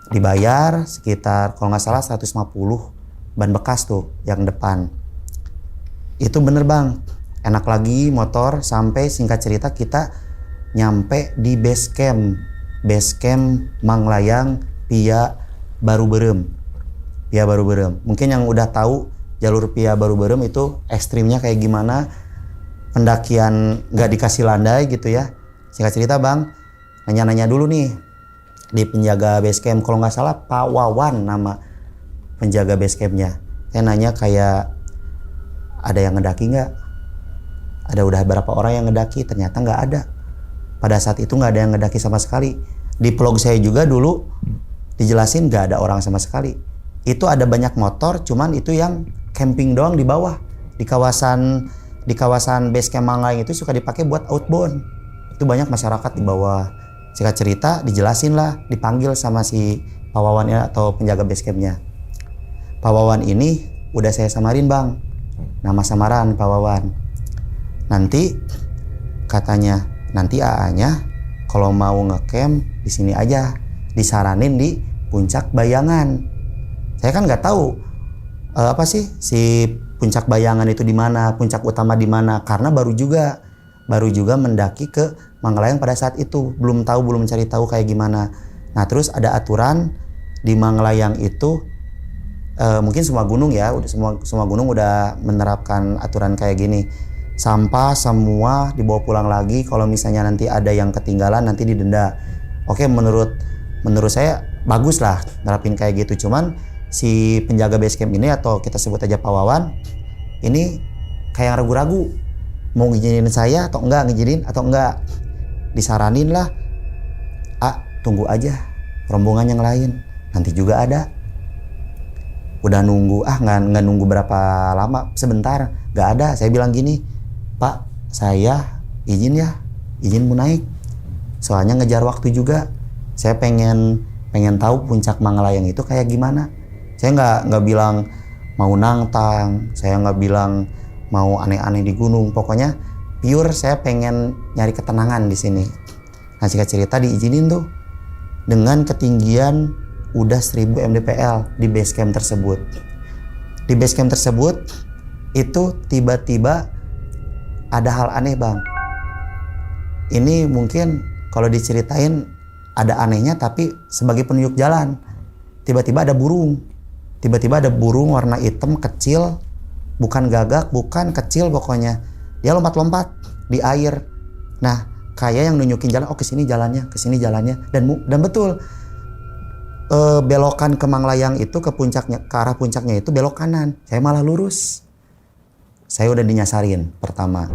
dibayar sekitar kalau nggak salah 150 ban bekas tuh yang depan. Itu bener bang. Enak lagi motor sampai singkat cerita kita nyampe di base camp Manglayang Pia Baru Berem. Mungkin yang udah tahu jalur Pia Baru Berem itu ekstrimnya kayak gimana, pendakian nggak dikasih landai gitu ya. Singkat cerita bang, nanya-nanya dulu nih di penjaga base camp, kalau nggak salah Pak Wawan nama penjaga base campnya. Saya nanya kayak ada yang ngedaki nggak? Ada udah berapa orang yang ngedaki? Ternyata nggak ada. Pada saat itu nggak ada yang ngedaki sama sekali. Di vlog saya juga dulu dijelasin nggak ada orang sama sekali. Itu ada banyak motor, cuman itu yang camping doang di bawah. Di kawasan base camp Manglayang itu suka dipakai buat outbound. Itu banyak masyarakat di bawah. Singkat cerita dijelasin lah, dipanggil sama si Pak Wawannya atau penjaga base campnya. Pak Wawan ini udah saya samarin bang, nama samaran Pak Wawan. Nanti katanya nanti AA-nya kalau mau ngecamp di sini aja, disaranin di Puncak Bayangan. Saya kan nggak tahu apa sih si Puncak Bayangan itu di mana, puncak utama di mana, karena baru juga mendaki ke Manglayang pada saat itu, belum mencari tahu kayak gimana. Nah terus ada aturan di Manglayang itu, mungkin semua gunung ya, udah semua gunung udah menerapkan aturan kayak gini. Sampah semua dibawa pulang lagi, kalau misalnya nanti ada yang ketinggalan nanti didenda. Oke, menurut saya bagus lah nerapin kayak gitu. Cuman si penjaga base camp ini atau kita sebut aja Pak Wawan ini kayak ragu-ragu mau ngizinin saya atau enggak. Disaranin lah, tunggu aja rombongan yang lain, nanti juga ada. Udah nunggu, nggak nunggu berapa lama, sebentar, nggak ada. Saya bilang gini, Pak, saya izin mau naik, soalnya ngejar waktu juga. Saya pengen tahu puncak Manglayang itu kayak gimana. Saya nggak bilang mau nangtang, saya nggak bilang mau aneh-aneh di gunung. Pokoknya pure saya pengen nyari ketenangan di sini. Nah singkat cerita diizinin tuh dengan ketinggian udah 1000 mdpl di base camp tersebut. Di base camp tersebut itu tiba-tiba ada hal aneh bang. Ini mungkin kalau diceritain ada anehnya, tapi sebagai penunjuk jalan. Tiba-tiba ada burung warna hitam kecil, bukan gagak, bukan kecil pokoknya. Dia lompat-lompat di air. Nah, kayak yang nunjukin jalan, oh kesini jalannya. Dan betul, belokan ke Manglayang itu ke arah puncaknya itu belok kanan. Saya malah lurus. Saya udah dinyasarin pertama.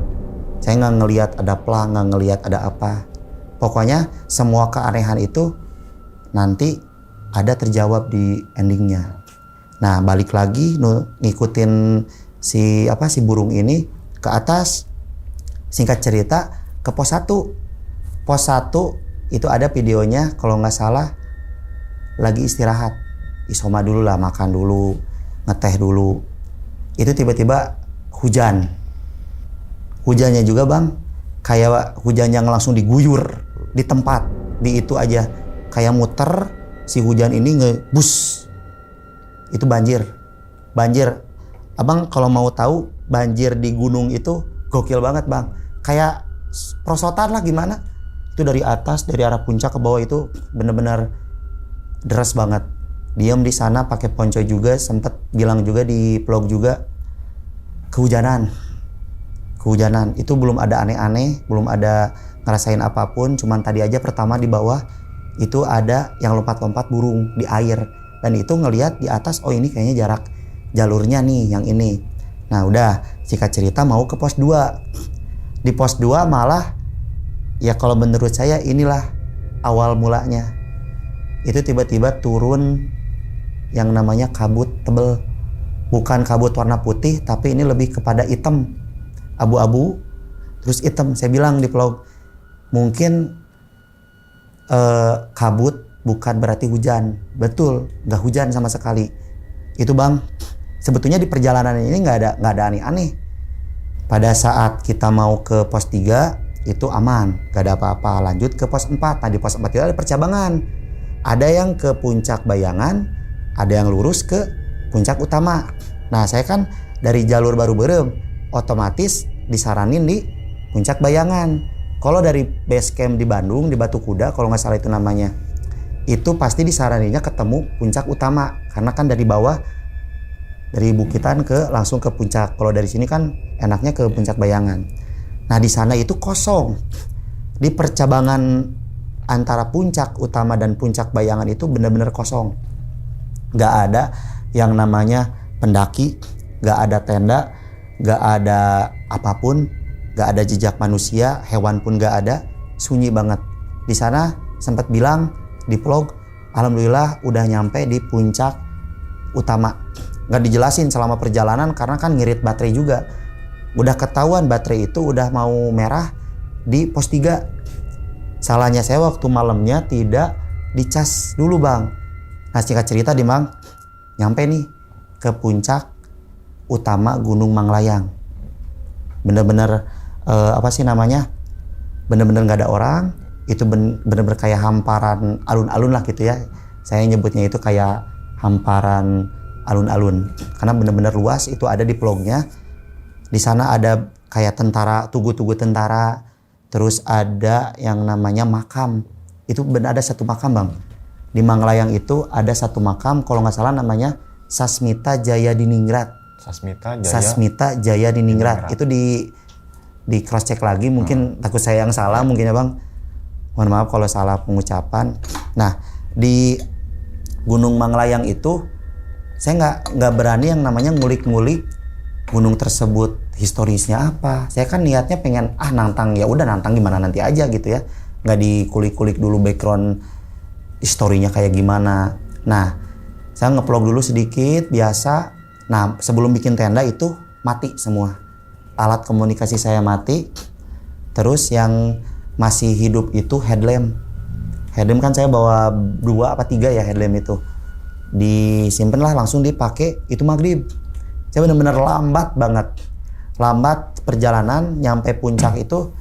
Saya nggak ngelihat ada plang, nggak ngelihat ada apa. Pokoknya semua keanehan itu nanti ada terjawab di endingnya. Nah, balik lagi ngikutin si burung ini ke atas. Singkat cerita ke pos 1. Pos 1 itu ada videonya kalau nggak salah lagi istirahat. Isoma dulu lah, makan dulu, ngeteh dulu. Itu tiba-tiba hujan. Hujannya juga bang, kayak hujan yang langsung diguyur di tempat. Di itu aja. Kayak muter, si hujan ini ngebus. Itu banjir. Abang kalau mau tahu banjir di gunung itu gokil banget bang. Kayak prosotan lah gimana. Itu dari atas, dari arah puncak ke bawah itu bener-bener deras banget. Diam di sana pakai ponco juga, sempet bilang juga di vlog juga kehujanan. Itu belum ada aneh-aneh, belum ada ngerasain apapun. Cuman tadi aja pertama di bawah itu ada yang lompat-lompat burung di air. Dan itu ngelihat di atas, oh ini kayaknya jarak jalurnya nih yang ini. Nah udah, singkat cerita mau ke pos 2. Di pos 2 malah ya kalau menurut saya inilah awal mulanya. Itu tiba-tiba turun yang namanya kabut tebel. Bukan kabut warna putih, tapi ini lebih kepada hitam, abu-abu, terus hitam. Saya bilang di vlog, mungkin kabut bukan berarti hujan. Betul, nggak hujan sama sekali. Itu bang, sebetulnya di perjalanan ini nggak ada aneh-aneh. Pada saat kita mau ke pos 3 itu aman, nggak ada apa-apa. Lanjut ke pos 4. Nah di pos 4 itu ada percabangan. Ada yang ke Puncak Bayangan, ada yang lurus ke puncak utama. Nah saya kan dari jalur baru berem, otomatis disaranin di Puncak Bayangan. Kalau dari base camp di Bandung, di Batu Kuda kalau nggak salah itu namanya, itu pasti disaraninnya ketemu puncak utama. Karena kan dari bawah, dari bukitan langsung ke puncak. Kalau dari sini kan enaknya ke Puncak Bayangan. Nah di sana itu kosong. Di percabangan antara puncak utama dan Puncak Bayangan itu benar-benar kosong. Nggak ada yang namanya pendaki, nggak ada tenda, nggak ada apapun, nggak ada jejak manusia, hewan pun nggak ada, sunyi banget. Di sana sempat bilang di vlog, alhamdulillah udah nyampe di puncak utama. Nggak dijelasin selama perjalanan karena kan ngirit baterai juga. Udah ketahuan baterai itu udah mau merah di pos 3. Salahnya saya waktu malamnya tidak dicas dulu bang. Nah singkat cerita di Bang, nyampe nih ke puncak utama Gunung Manglayang. Bener-bener bener-bener nggak ada orang. Itu bener-bener kayak hamparan alun-alun lah gitu ya. Saya nyebutnya itu kayak hamparan alun-alun karena bener-bener luas. Itu ada di vlognya. Di sana ada kayak tentara, tugu-tugu tentara. Terus ada yang namanya makam. Itu benar ada satu makam bang. Di Manglayang itu ada satu makam, kalau nggak salah namanya Sasmita Jaya Diningrat. Sasmita Jaya Diningrat. Itu di cross check lagi, mungkin takut saya yang salah mungkin ya bang. Mohon maaf kalau salah pengucapan. Nah di Gunung Manglayang itu saya nggak berani yang namanya ngulik-ngulik gunung tersebut historisnya apa. Saya kan niatnya pengen nantang, ya udah nantang gimana nanti aja gitu ya. Nggak dikulik-kulik dulu background historinya kayak gimana. Nah, saya nge-vlog dulu sedikit biasa. Nah, sebelum bikin tenda itu mati semua. Alat komunikasi saya mati. Terus yang masih hidup itu headlamp. Headlamp kan saya bawa 2 apa 3 ya headlamp itu. Disimpan lah langsung dipakai itu maghrib. Saya benar-benar lambat banget. Lambat perjalanan nyampe puncak itu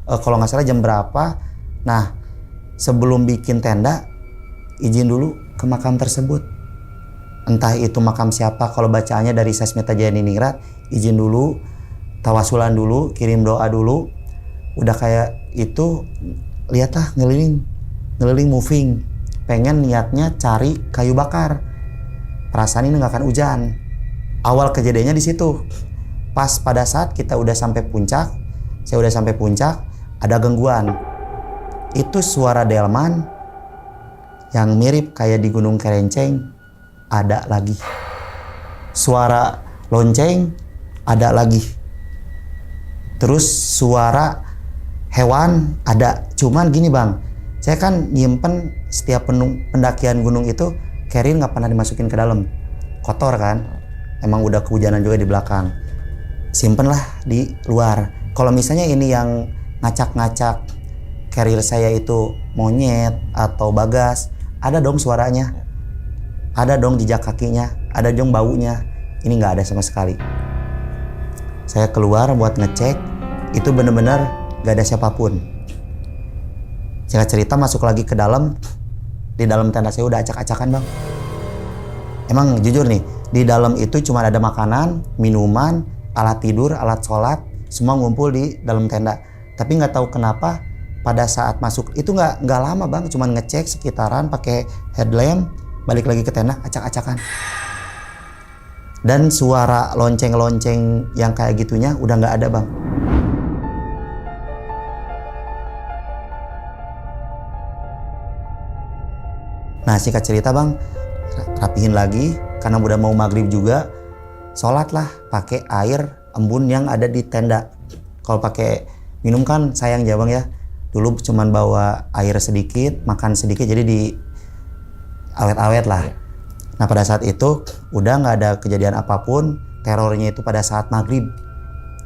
kalau nggak salah jam berapa. Nah sebelum bikin tenda izin dulu ke makam tersebut. Entah itu makam siapa, kalau bacaannya dari Sasmita Jaya Diningrat, izin dulu, tawasulan dulu, kirim doa dulu. Udah kayak itu lihatlah ngeliling moving. Pengen niatnya cari kayu bakar. Perasaan ini nggak akan hujan. Awal kejadiannya di situ. Pas pada saat kita udah sampai puncak, saya udah sampai puncak, ada gangguan. Itu suara delman yang mirip kayak di Gunung Kerenceng ada lagi. Suara lonceng ada lagi. Terus suara hewan ada. Cuman gini bang, saya kan nyimpen setiap pendakian gunung itu carrier nggak pernah dimasukin ke dalam. Kotor kan. Emang udah kehujanan juga di belakang. Simpenlah di luar. Kalau misalnya ini yang ngacak-ngacak carrier saya itu monyet atau bagas, ada dong suaranya. Ada dong jejak kakinya, ada dong baunya. Ini nggak ada sama sekali. Saya keluar buat ngecek, itu bener-bener nggak ada siapapun. Singkat cerita masuk lagi ke dalam. Di dalam tenda saya udah acak-acakan bang. Emang jujur nih, di dalam itu cuma ada makanan, minuman, alat tidur, alat sholat, semua ngumpul di dalam tenda. Tapi nggak tahu kenapa pada saat masuk itu nggak lama bang, cuma ngecek sekitaran pakai headlamp, balik lagi ke tenda, acak-acakan. Dan suara lonceng-lonceng yang kayak gitunya udah nggak ada bang. Nah singkat cerita bang, rapihin lagi karena udah mau maghrib juga, sholat lah pakai air embun yang ada di tenda. Kalau pakai minum kan sayang ya bang ya. Dulu cuman bawa air sedikit, makan sedikit, jadi di awet-awet lah. Nah pada saat itu udah nggak ada kejadian apapun. Terornya itu pada saat maghrib.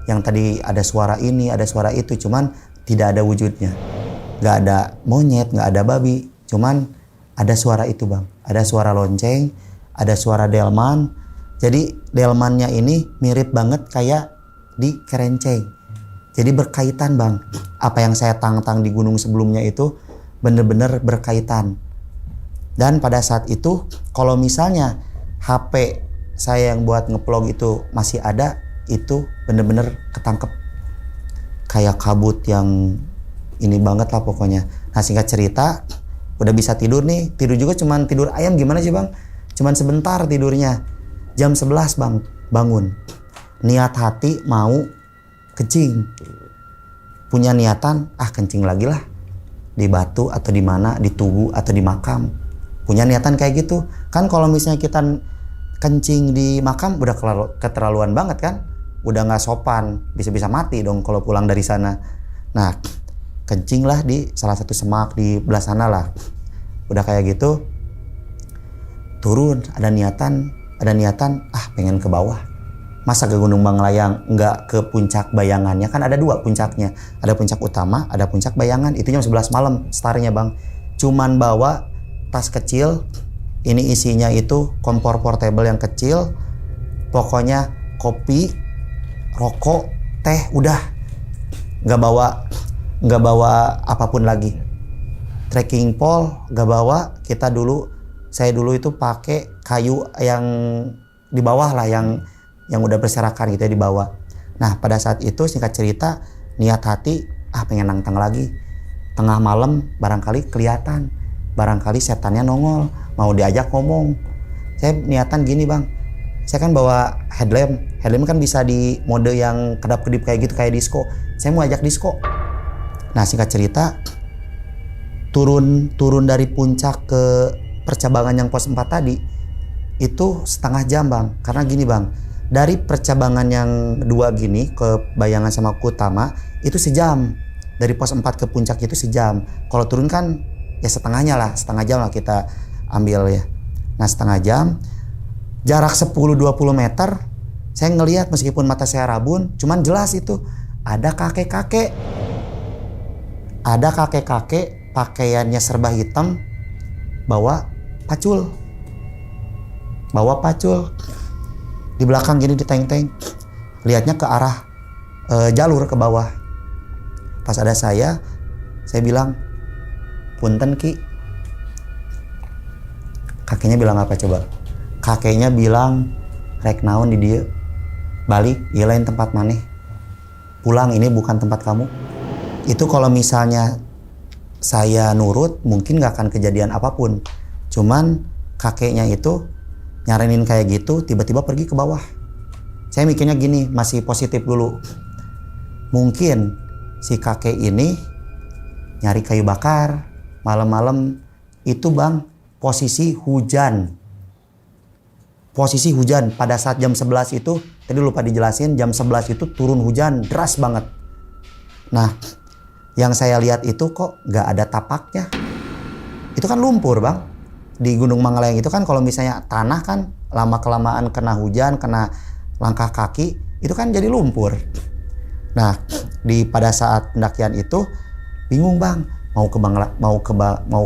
Yang tadi ada suara ini, ada suara itu, cuman tidak ada wujudnya. Nggak ada monyet, nggak ada babi, cuman ada suara itu bang, ada suara lonceng, ada suara delman. Jadi delmannya ini mirip banget kayak di Kerenceng. Jadi berkaitan bang. Apa yang saya tang-tang di gunung sebelumnya itu bener-bener berkaitan. Dan pada saat itu kalau misalnya HP saya yang buat nge-vlog itu masih ada, itu bener-bener ketangkep. Kayak kabut yang ini banget lah pokoknya. Nah singkat cerita, udah bisa tidur nih. Tidur juga cuman tidur ayam gimana sih bang? Cuman sebentar tidurnya. Jam 11 bang bangun. Niat hati mau kencing. Punya niatan, kencing lagi lah. Di batu atau di mana, di tugu atau di makam. Punya niatan kayak gitu. Kan kalau misalnya kita kencing di makam udah keterlaluan banget kan. Udah gak sopan. Bisa-bisa mati dong kalau pulang dari sana. Nah kencing lah di salah satu semak di belah sana lah. Udah kayak gitu turun, ada niatan pengen ke bawah. Masa ke Gunung Banglayang nggak ke puncak bayangannya? Kan ada 2 puncaknya, ada puncak utama, ada puncak bayangan. Itu jam 11 malam startnya bang. Cuman bawa tas kecil, ini isinya itu kompor portable yang kecil, pokoknya kopi, rokok, teh, udah. Nggak bawa apapun lagi. Trekking pole nggak bawa. Saya dulu itu pakai kayu yang di bawah lah, yang udah berserakan gitu ya di bawah. Nah pada saat itu singkat cerita, niat hati pengen nangtang lagi. Tengah malam barangkali kelihatan, barangkali setannya nongol, mau diajak ngomong. Saya niatan gini bang, saya kan bawa headlamp kan bisa di mode yang kedap-kedip kayak gitu, kayak disco. Saya mau ajak disco. Nah singkat cerita, turun dari puncak ke percabangan yang pos 4 tadi itu setengah jam bang. Karena gini bang, dari percabangan yang 2 gini ke bayangan sama ke utama itu sejam. Dari pos 4 ke puncak itu sejam. Kalau turun kan ya setengah jam lah kita ambil ya. Nah setengah jam, jarak 10-20 meter saya ngelihat meskipun mata saya rabun, cuman jelas itu ada kakek-kakek pakaiannya serba hitam, bawa pacul di belakang gini, di teng-teng, lihatnya ke arah jalur ke bawah. Pas ada saya bilang, punten Ki. Kakeknya bilang apa coba? Kakeknya bilang, rek naon di dieu, balik, ieu lain tempat maneh, pulang, ini bukan tempat kamu. Itu kalau misalnya saya nurut mungkin gak akan kejadian apapun. Cuman kakeknya itu nyaranin kayak gitu, tiba-tiba pergi ke bawah. Saya mikirnya gini, masih positif dulu. Mungkin si kakek ini nyari kayu bakar malam-malam itu bang, posisi hujan pada saat jam 11 itu, tadi lupa dijelasin, jam 11 itu turun hujan deras banget. Nah yang saya lihat itu kok gak ada tapaknya. Itu kan lumpur bang. Di Gunung Banglayang itu kan kalau misalnya tanah kan lama-kelamaan kena hujan, kena langkah kaki, itu kan jadi lumpur. Nah pada saat pendakian itu bingung bang, mau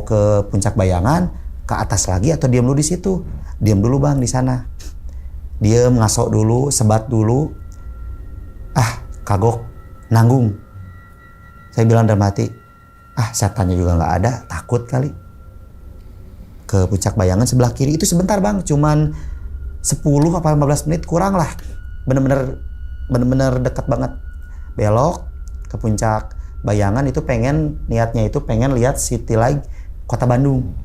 ke puncak bayangan, ke atas lagi atau diam dulu di situ. Diam dulu bang di sana. Diam, ngasok dulu, sebat dulu. Kagok, nanggung. Saya bilang dalam hati, setannya juga nggak ada, takut kali. Ke puncak bayangan sebelah kiri itu sebentar bang, cuman 10-15 menit kurang lah. Bener-bener dekat banget. Belok ke puncak bayangan itu niatnya itu pengen lihat city light kota Bandung.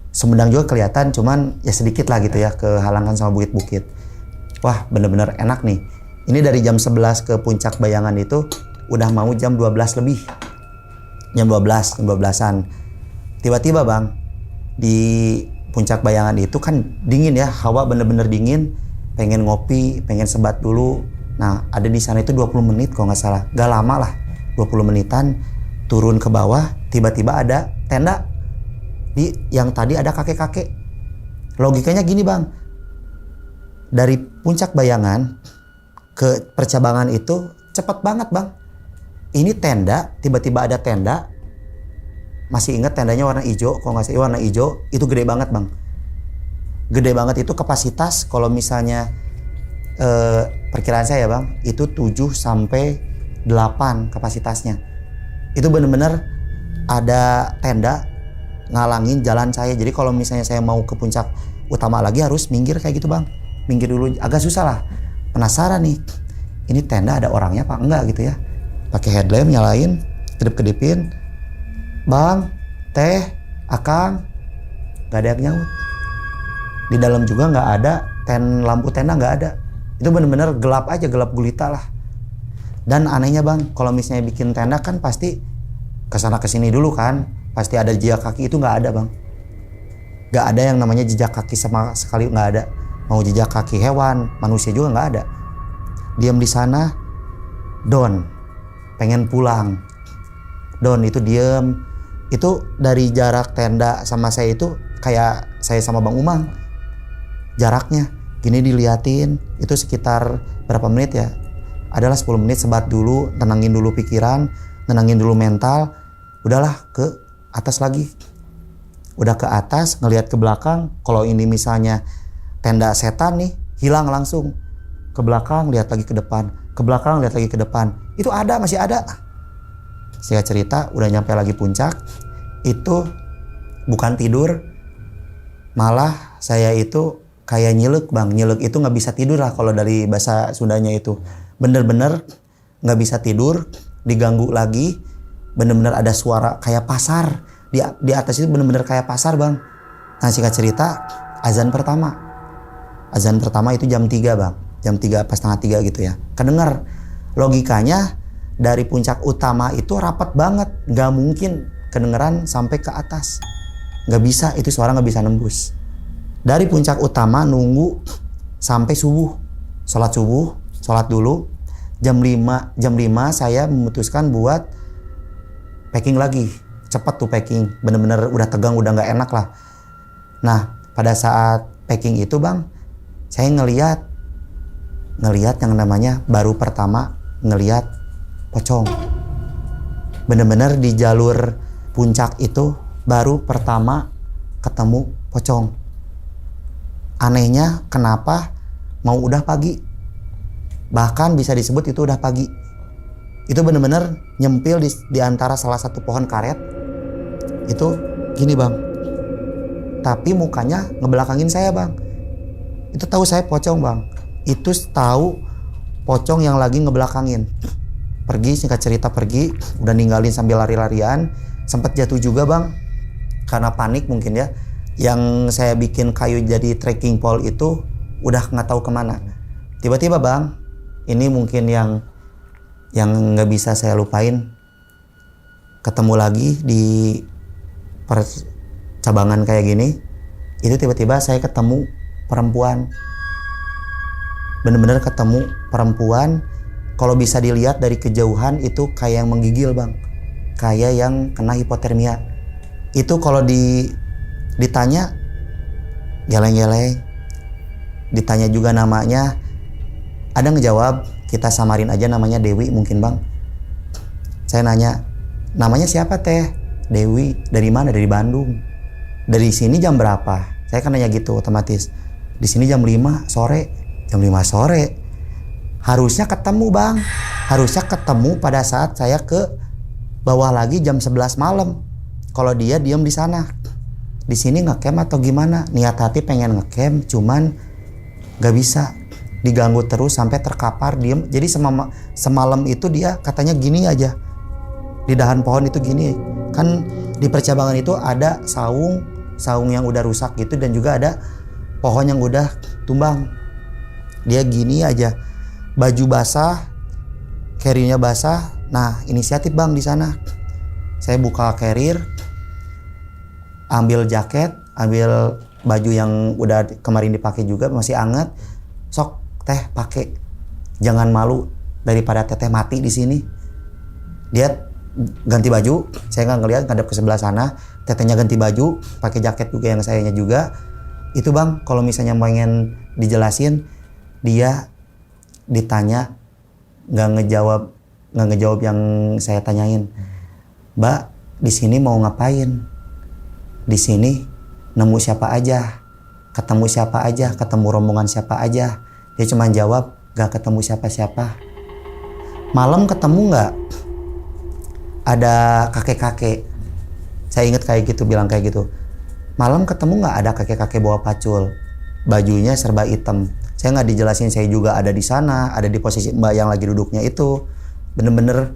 Sumedang juga kelihatan, cuman ya sedikit lah gitu ya, kehalangan sama bukit-bukit. Wah bener-bener enak nih. Ini dari jam 11 ke puncak bayangan itu udah mau jam 12 lebih. Jam 12-an. Tiba-tiba bang, di puncak bayangan itu kan dingin ya, hawa bener-bener dingin. Pengen ngopi, pengen sebat dulu. Nah ada di sana itu 20 menit kalau nggak salah. Gak lama lah, 20 menitan. Turun ke bawah, tiba-tiba ada tenda. Yang tadi ada kakek-kakek. Logikanya gini bang, dari puncak bayangan ke percabangan itu cepet banget bang. Ini tenda, tiba-tiba ada tenda. Masih ingat tendanya warna hijau, kalau nggak salah warna hijau, itu gede banget bang. Gede banget itu kapasitas kalau misalnya perkiraan saya bang, itu 7-8 kapasitasnya. Itu bener-bener ada tenda ngalangin jalan saya. Jadi kalau misalnya saya mau ke puncak utama lagi harus minggir kayak gitu bang. Minggir dulu, agak susah lah. Penasaran nih, ini tenda ada orangnya apa enggak gitu ya. Pakai headlamp nyalain, kedip-kedipin. Bang, teh, akang, gak ada yang nyaut. Di dalam juga gak ada, lampu tenda gak ada. Itu bener-bener gelap aja, gelap gulita lah. Dan anehnya bang, kalau misalnya bikin tenda kan pasti kesana kesini dulu kan. Pasti ada jejak kaki, itu gak ada bang. Gak ada yang namanya jejak kaki sama sekali, gak ada. Mau jejak kaki hewan, manusia juga gak ada. Diam di sana, down, pengen pulang. Don itu diem. Itu dari jarak tenda sama saya itu kayak saya sama Bang Umang. Jaraknya gini diliatin, itu sekitar berapa menit ya? Adalah 10 menit, sebat dulu, tenangin dulu pikiran, tenangin dulu mental. Udahlah ke atas lagi. Udah ke atas, ngelihat ke belakang. Kalau ini misalnya tenda setan nih, hilang langsung. Ke belakang, lihat lagi ke depan. Ke belakang, lihat lagi ke depan. Itu ada, masih ada. Saya cerita, udah nyampe lagi puncak. Itu bukan tidur, malah saya itu kayak nyelek bang. Nyelek itu nggak bisa tidur lah kalau dari bahasa Sundanya itu. Bener-bener nggak bisa tidur, diganggu lagi. Bener-bener ada suara kayak pasar. Di atas itu bener-bener kayak pasar bang. Nah singkat cerita, azan pertama. Azan pertama itu jam 3 bang. Jam 3 pas setengah 3 gitu ya. Kedengar. Logikanya dari puncak utama itu rapat banget. Nggak mungkin kedengeran sampai ke atas. Nggak bisa, itu suara nggak bisa nembus. Dari puncak utama nunggu sampai subuh. Sholat subuh, sholat dulu. Jam 5 saya memutuskan buat packing lagi. Cepet tuh packing, bener-bener udah tegang, udah nggak enak lah. Nah pada saat packing itu bang, saya ngeliat yang namanya baru pertama ngeliat pocong. Bener-bener di jalur puncak itu baru pertama ketemu pocong. Anehnya kenapa mau udah pagi, bahkan bisa disebut itu udah pagi. Itu bener-bener nyempil di antara salah satu pohon karet. Itu gini bang, tapi mukanya ngebelakangin saya bang. Itu tahu saya pocong bang. Itu tahu pocong yang lagi ngebelakangin. Pergi, singkat cerita pergi, udah ninggalin sambil lari-larian. Sempet jatuh juga bang, karena panik mungkin ya. Yang saya bikin kayu jadi trekking pole itu udah nggak tahu kemana. Tiba-tiba bang, ini mungkin yang nggak bisa saya lupain. Ketemu lagi di percabangan kayak gini, itu tiba-tiba saya ketemu perempuan. Bener-bener ketemu perempuan. Kalau bisa dilihat dari kejauhan itu kayak yang menggigil bang, kayak yang kena hipotermia. Itu kalau ditanya geleng-geleng, ditanya juga namanya, ada ngejawab, kita samarin aja namanya Dewi mungkin bang. Saya nanya, namanya siapa teh? Dewi. Dari mana? Dari Bandung. Dari sini jam berapa? Saya kan nanya gitu otomatis. Di sini jam 5 sore. Jam 5 sore. Harusnya ketemu bang. Harusnya ketemu pada saat saya ke bawah lagi jam 11 malam. Kalau dia diem di sana. Di sini ngecamp atau gimana? Niat hati pengen ngecamp, cuman gak bisa. Diganggu terus sampai terkapar diem. Jadi semalam itu dia katanya gini aja. Di dahan pohon itu gini. Kan di percabangan itu ada saung yang udah rusak gitu, dan juga ada pohon yang udah tumbang. Dia gini aja, baju basah, carrier-nya basah. Nah inisiatif bang di sana. Saya buka carrier, ambil jaket, ambil baju yang udah kemarin dipakai juga masih anget. Sok teh pakai, jangan malu daripada teteh mati di sini. Dia ganti baju, saya nggak ngeliat, ngadep ke sebelah sana. Tetehnya ganti baju, pakai jaket juga yang sayanya juga. Itu bang, kalau misalnya pengen dijelasin, dia ditanya nggak ngejawab yang saya tanyain. Mbak, di sini mau ngapain? Di sini nemu siapa aja, ketemu siapa aja, ketemu rombongan siapa aja. Dia cuma jawab, nggak ketemu siapa-siapa. Malam ketemu nggak? Ada kakek-kakek. Saya ingat kayak gitu, bilang kayak gitu. Malam ketemu nggak ada kakek-kakek bawa pacul, bajunya serba hitam. Saya nggak dijelasin, saya juga ada di sana, ada di posisi mbak yang lagi duduknya itu. Bener-bener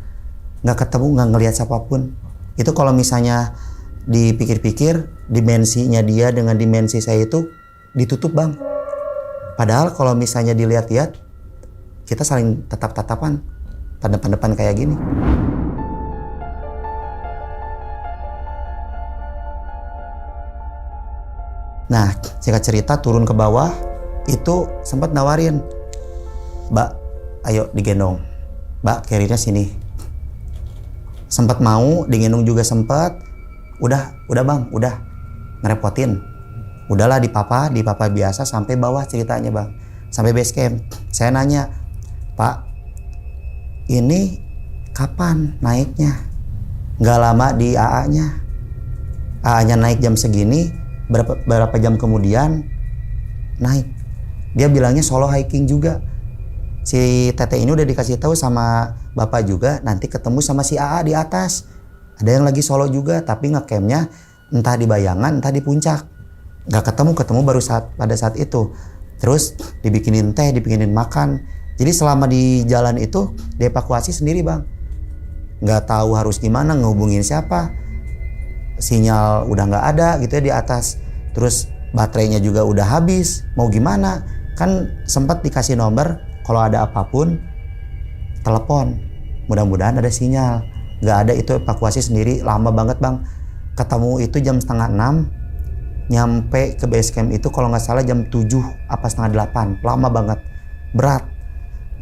nggak ketemu, nggak ngelihat siapapun. Itu kalau misalnya dipikir-pikir, dimensinya dia dengan dimensi saya itu ditutup bang. Padahal kalau misalnya dilihat-lihat, kita saling tatap-tatapan, depan-depan kayak gini. Nah, singkat cerita turun ke bawah, itu sempat nawarin, Mbak, ayo digendong. Mbak, carrier-nya sini. Sempat mau digendong juga sempat. Udah bang, udah ngerepotin. Udahlah di papa biasa sampai bawah ceritanya bang, sampai base camp. Saya nanya, Pak, ini kapan naiknya? Nggak lama di AA-nya. AA-nya naik jam segini, berapa jam kemudian naik. Dia bilangnya solo hiking juga. Si Tete ini udah dikasih tahu sama bapak juga, nanti ketemu sama si AA di atas. Ada yang lagi solo juga, tapi ngecampnya entah di Bayangan, entah di Puncak. Nggak ketemu baru pada saat itu. Terus dibikinin teh, dibikinin makan. Jadi selama di jalan itu dievakuasi sendiri bang. Nggak tahu harus gimana, ngehubungin siapa. Sinyal udah nggak ada gitu ya di atas. Terus baterainya juga udah habis. Mau gimana? Kan sempat dikasih nomor, kalau ada apapun telepon. Mudah-mudahan ada sinyal. Nggak ada, itu evakuasi sendiri, lama banget bang. Ketemu itu jam 5:30, nyampe ke base camp itu kalau nggak salah jam 7 apa 7:30, lama banget.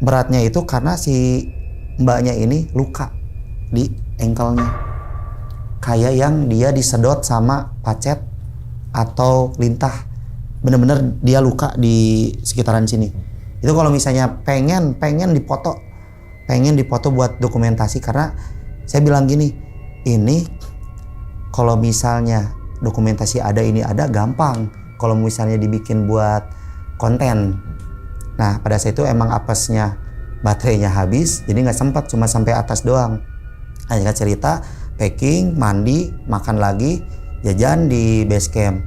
Beratnya itu karena si mbaknya ini luka di engkelnya, kayak yang dia disedot sama pacet atau lintah, bener-bener dia luka di sekitaran sini. Itu kalau misalnya pengen dipoto buat dokumentasi, karena saya bilang gini, ini kalau misalnya dokumentasi ada, ini ada, gampang. Kalau misalnya dibikin buat konten. Nah pada saat itu emang apesnya baterainya habis, jadi nggak sempat, cuma sampai atas doang. Hanya cerita, packing, mandi, makan lagi, jajan di base camp,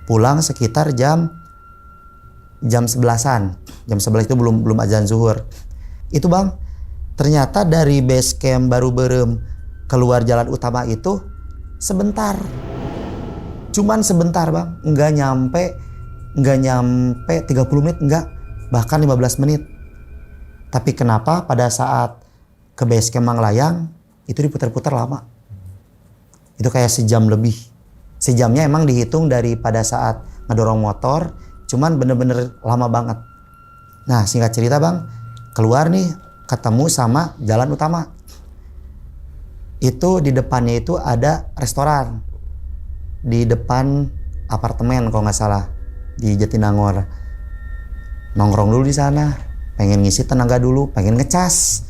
pulang sekitar jam 11-an. Jam 11 itu belum azan zuhur. Itu bang, ternyata dari base camp baru berem keluar jalan utama itu sebentar. Cuman sebentar bang, nggak nyampe 30 menit, bahkan 15 menit. Tapi kenapa pada saat ke base camp Manglayang itu diputar-putar lama. Itu kayak sejam lebih. Sejamnya emang dihitung dari pada saat ngedorong motor, cuman bener-bener lama banget. Nah singkat cerita bang, keluar nih, ketemu sama jalan utama. Itu di depannya itu ada restoran. Di depan apartemen kalau nggak salah, di Jatinangor. Nongkrong dulu di sana, pengen ngisi tenaga dulu, pengen ngecas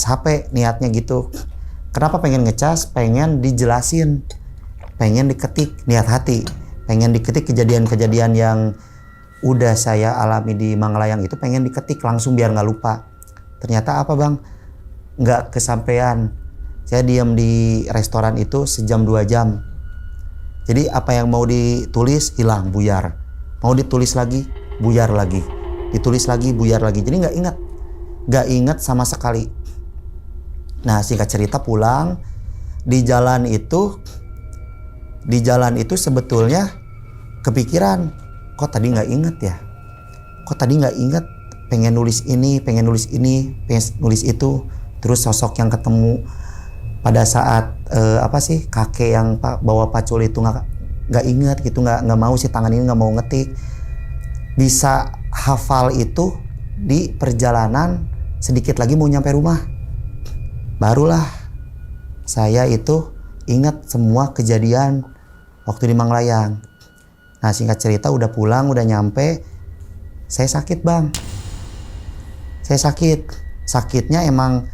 HP, niatnya gitu. Kenapa pengen ngecas? Pengen dijelasin, pengen diketik, niat hati. Pengen diketik kejadian-kejadian yang udah saya alami di Manglayang itu, pengen diketik langsung biar nggak lupa. Ternyata apa bang? Nggak kesampaian. Saya diam di restoran itu sejam 2 jam. Jadi apa yang mau ditulis hilang, buyar. Mau ditulis lagi, buyar lagi. Ditulis lagi, buyar lagi. Jadi nggak ingat sama sekali. Nah singkat cerita pulang, di jalan itu sebetulnya kepikiran, kok tadi nggak inget, pengen nulis ini, pengen nulis itu. Terus sosok yang ketemu pada saat kakek yang bawa pacul itu nggak inget gitu, nggak mau sih, tangan ini nggak mau ngetik. Bisa hafal itu di perjalanan, sedikit lagi mau nyampe rumah, barulah saya itu ingat semua kejadian waktu di Manglayang. Nah singkat cerita udah pulang, udah nyampe, saya sakit bang. Sakitnya emang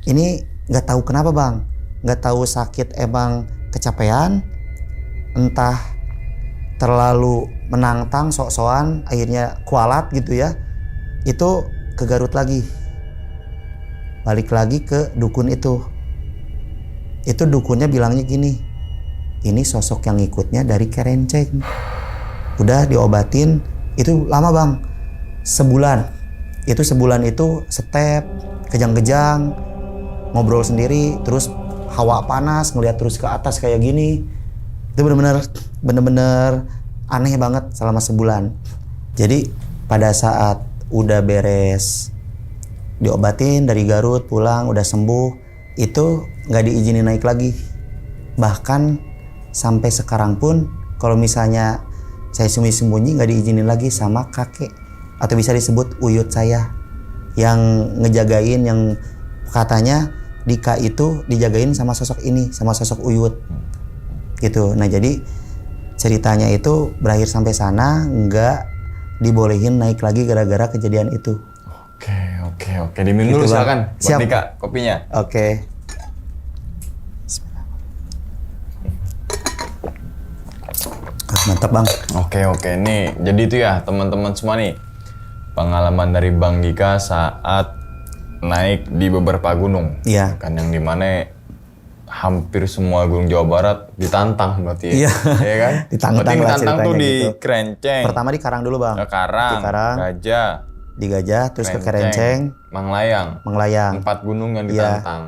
ini nggak tahu kenapa bang, nggak tahu sakit emang kecapean, entah terlalu menantang sok-sokan, akhirnya kualat gitu ya. Itu ke Garut lagi, balik lagi ke dukun itu dukunnya bilangnya gini, ini sosok yang ngikutnya dari Kerenceng. Udah diobatin, itu lama bang, sebulan itu step, kejang-kejang, ngobrol sendiri, terus hawa panas, ngeliat terus ke atas kayak gini. Itu bener-bener aneh banget selama sebulan. Jadi pada saat udah beres diobatin dari Garut, pulang udah sembuh, itu nggak diizinin naik lagi. Bahkan sampai sekarang pun kalau misalnya saya sembunyi-sembunyi nggak diizinin lagi sama kakek, atau bisa disebut uyut saya yang ngejagain, yang katanya Dika itu dijagain sama sosok ini, sama sosok Uyut. Gitu. Nah, jadi ceritanya itu berakhir sampai sana, nggak dibolehin naik lagi gara-gara kejadian itu. Oke. Diminum dulu Gitu, Bang. silakan. Buat Siap. Dika kopinya. Oke. Mantap, Bang. Oke. Nih, jadi itu ya teman-teman semua nih. Pengalaman dari Bang Dika saat naik di beberapa gunung. Iya. Kan yang dimana hampir semua gunung Jawa Barat ditantang berarti ya. Iya. Iya kan? Ditantang berarti lah ditantang tuh ceritanya di gitu. Kerenceng. Pertama di Karang dulu, Bang. Ke Karang, Di Karang, Gajah, di Gajah, terus ke Kerenceng, Manglayang. Menglayang. 4 gunung yang Iya. ditantang.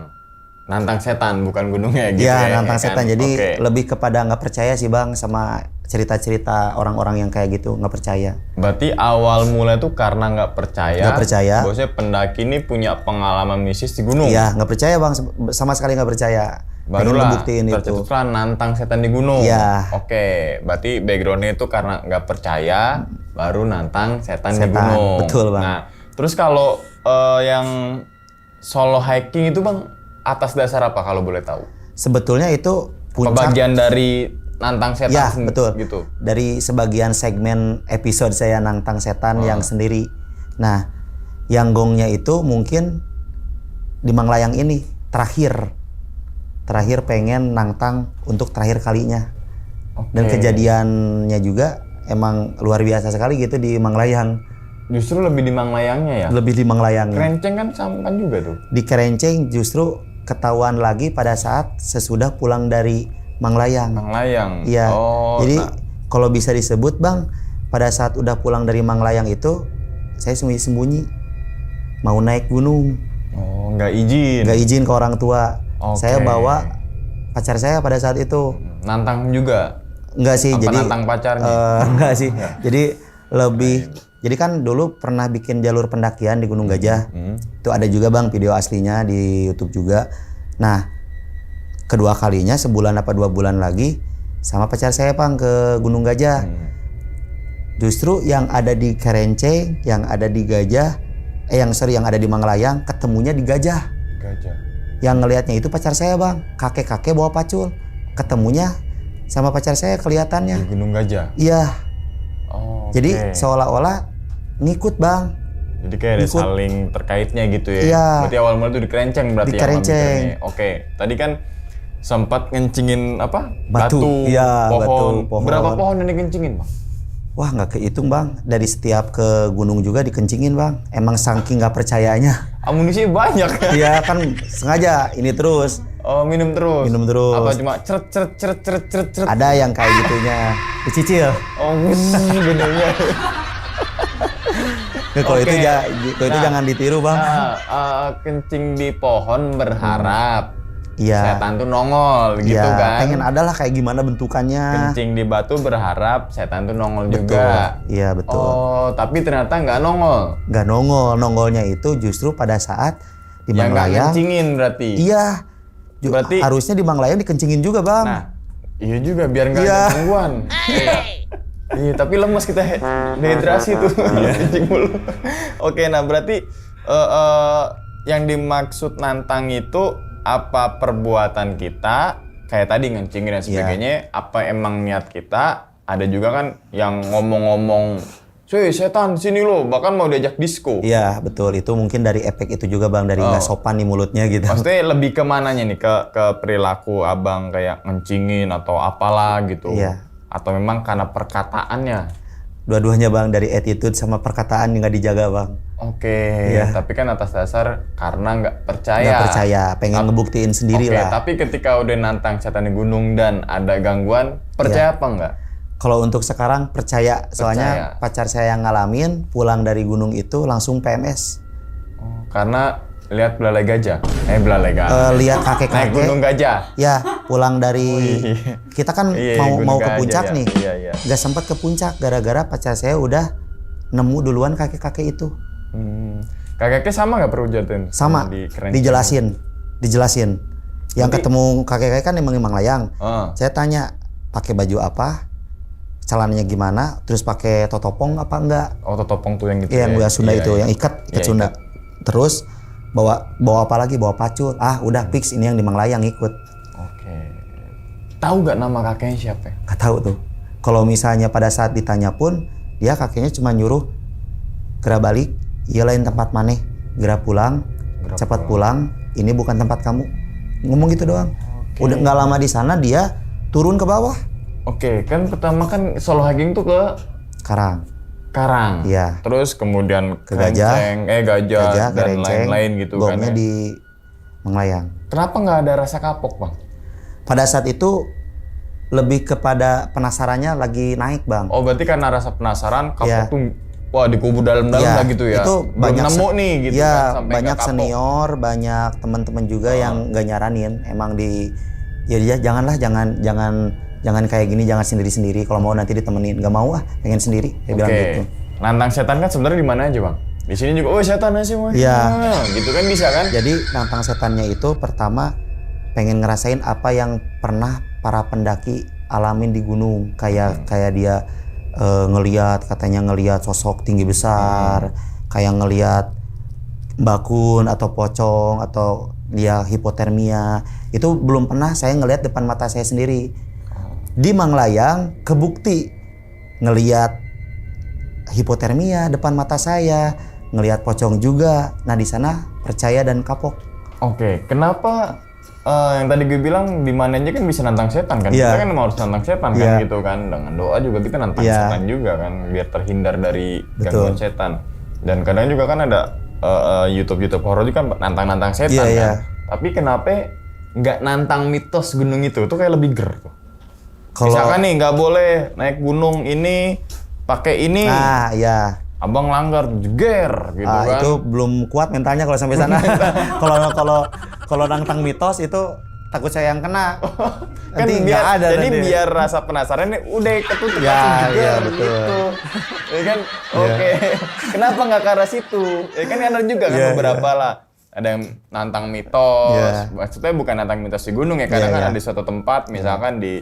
Nantang setan bukan gunungnya gitu Iya, ya. nantang ya setan. kan? Jadi Oke. lebih kepada nggak percaya sih, Bang, sama cerita-cerita orang-orang yang kayak gitu, nggak percaya. Berarti awal mulai tuh karena nggak percaya. Nggak percaya. Bahwasanya pendaki ini punya pengalaman mistis di gunung. Iya, nggak percaya, Bang, sama sekali nggak percaya. Pengen Barulah ngebuktiin itu. tercetuslah nantang setan di gunung. Iya. Oke, berarti backgroundnya itu karena nggak percaya, baru nantang setan di Setan, gunung. betul, Bang. Nah, terus kalau yang solo hiking itu Bang, atas dasar apa kalau boleh tahu? Sebetulnya itu puncak. Bagian dari nantang setan Ya, betul. gitu. Dari sebagian segmen episode saya nantang setan yang sendiri. Nah, yang gongnya itu mungkin di Manglayang ini terakhir pengen nantang untuk terakhir kalinya. Dan Oke. kejadiannya juga emang luar biasa sekali gitu di Manglayang. Justru lebih di Manglayangnya ya. Lebih di Manglayangnya. Kerenceng kan sama kan juga tuh. Di Kerenceng justru ketahuan lagi pada saat sesudah pulang dari Manglayang. Manglayang. Iya. Oh, Jadi nah. kalau bisa disebut, Bang, pada saat udah pulang dari Manglayang itu saya sembunyi-sembunyi mau naik gunung. Oh, nggak izin. Nggak izin ke orang tua. Oke. Saya bawa pacar saya pada saat itu. Nantang juga. Enggak sih, Apa jadi nantang pacarnya? enggak sih. Jadi lebih jadi kan dulu pernah bikin jalur pendakian di Gunung Gajah. Itu ada juga, Bang, video aslinya di YouTube juga. Nah, kedua kalinya sebulan apa 2 bulan lagi sama pacar saya, Bang, ke Gunung Gajah. Justru yang ada di Kerenceng, yang ada di Gajah, yang ada di Manglayang, ketemunya di Gajah. Gajah. Yang ngelihatnya itu pacar saya, Bang. Kakek-kakek bawa pacul. Ketemunya sama pacar saya Di kelihatannya. Gunung Gajah. Iya. Oh, Jadi oke. seolah-olah ngikut, Bang. Jadi kayak ada Ikut. saling terkaitnya gitu ya. Iya. Berarti awal mulai itu di Kerenceng berarti Di yang Kerenceng. mikirnya. Oke. Tadi kan sempat ngencingin apa? Batu. Iya, pohon. batu, pohon. Berapa pohon yang dikencingin, Bang? Wah, nggak kehitung, Bang. Dari setiap ke gunung juga dikencingin, Bang. Emang saking nggak percayanya. Amunisi banyak. Iya kan sengaja ini terus. Oh, minum terus. Minum terus. Apa cuma ceret. Ada yang kayak gitunya dicicil. Oh, minumnya. Kalau Oke. itu Nah, jangan ditiru, Bang. Kencing di pohon berharap Iya. setan tuh nongol gitu Iya, kan. pengen adalah kayak gimana bentukannya. Kencing di batu berharap setan tuh nongol Betul. juga. Iya, betul. Oh, tapi ternyata nggak nongol. Nggak nongol. Nongolnya itu justru pada saat di Yang nggak Manglayang. kencingin berarti. Iya. Berarti- harusnya di Manglayang dikencingin juga, Bang. Nah, iya juga biar nggak Iya. ada gangguan. Iya, tapi lemes kita dehidrasi tuh. Kencing mulu. Oke, nah berarti yang dimaksud nantang itu apa perbuatan kita kayak tadi ngencingin dan sebagainya, apa emang niat kita? Ada juga kan yang ngomong-ngomong, setan sini lo, bahkan mau diajak disco. Iya, betul. Itu mungkin dari efek itu juga, Bang, dari nggak sopan di mulutnya gitu. Maksudnya lebih ke mananya nih? Ke perilaku abang kayak ngencingin atau apalah gitu? Iya. Atau memang karena perkataannya? Dua-duanya, Bang, dari attitude sama perkataan yang nggak dijaga, Bang. Oke, Iya. tapi kan atas dasar karena nggak percaya. Nggak percaya, pengen ngebuktiin sendiri Oke, lah. tapi ketika udah nantang setan di gunung dan ada gangguan, percaya apa enggak? Kalau untuk sekarang percaya, soalnya pacar saya yang ngalamin pulang dari gunung itu langsung PMS. Oh, karena lihat belalai gajah. Belalai gajah. Lihat Naik kakek-kakek. gunung gajah. Ya, pulang dari iya. kita kan Iya, mau Gunung ke Gajah, puncak ya. nih. Iya. Nggak sempat ke puncak gara-gara pacar saya udah nemu duluan kakek-kakek itu. Kakeknya sama nggak perlu jatuhin? Sama, Di Kerenceng? dijelasin. Yang ketemu kakek-kakek kan emang layang. Ah. Saya tanya, pakai baju apa? Celananya gimana? Terus pakai totopong apa enggak? Oh, totopong tuh yang gitu Iya, yang ya? buat Sunda Iya, itu, iya. yang ikat Iya, Sunda. ikat. Terus bawa apa lagi, bawa pacul. Udah fix ini yang di Manglayang ikut. Oke. Tahu gak nama kakeknya siapa? Gak tahu tuh. Kalau misalnya pada saat ditanya pun, dia kakeknya cuma nyuruh gerak balik, iya lain tempat maneh, gerak pulang, cepat pulang, ini bukan tempat kamu. Ngomong gitu doang. Udah nggak lama di sana dia turun ke bawah. Oke, kan pertama kan solo hiking tuh ke Karang. Iya. Terus kemudian Ke Gajah, Gajah dan Kerenceng, lain-lain gitu kan. gongnya Ya. di Manglayang. Kenapa nggak ada rasa kapok, Bang? Pada saat itu lebih kepada penasarannya lagi naik, Bang. Oh, berarti karena rasa penasaran kapok Iya. tuh wah dikubur dalam-dalam Iya, lah gitu ya. Itu Belum banyak nemu nih gitu ya, kan sampai banyak nggak kapok. senior, banyak teman-teman juga yang nggak nyaranin. Emang dia jangan kayak gini, jangan sendiri-sendiri. Kalau mau nanti ditemenin, nggak mau pengen sendiri. Dia bilang gitu. Nantang setan kan sebenarnya di mana aja, Bang? Di sini juga, oh setan sih, Mas. Iya. Gitu kan bisa kan? Jadi nantang setannya itu pertama pengen ngerasain apa yang pernah para pendaki alamin di gunung. Kayak dia katanya ngelihat sosok tinggi besar, kayak ngelihat bakun atau pocong atau dia hipotermia. Itu belum pernah saya ngelihat depan mata saya sendiri. Di Manglayang kebukti ngelihat hipotermia depan mata saya, ngelihat pocong juga. Nah di sana percaya dan kapok. Oke, kenapa yang tadi gue bilang di mana aja kan bisa nantang setan kan? Iya. Kita kan mau harus nantang setan kan gitu kan. Dengan doa juga kita nantang Iya. setan juga kan biar terhindar dari Betul. gangguan setan. Dan kadang juga kan ada YouTube horor juga kan nantang-nantang setan Iya, kan. iya. Tapi kenapa nggak nantang mitos gunung itu? Itu kayak lebih ger tuh. Misalkan nih nggak boleh naik gunung ini pakai ini. Nah, ya. Abang langgar jeger gitu kan. Itu belum kuat mentalnya kalau sampai sana. Kalau nantang mitos itu takut saya yang kena. Kan Nanti biar nggak ada jadi nanti. biar rasa penasarannya udah ketutup Ya, langsung jeger iya, betul. gitu. Ya kan? Oke. Kenapa nggak ke arah situ? Ya kan ada juga kan Iya, beberapa lah. Ada yang nantang mitos. Iya. Maksudnya bukan nantang mitos di gunung ya. Kadang Iya, kan iya. ada di suatu tempat misalkan di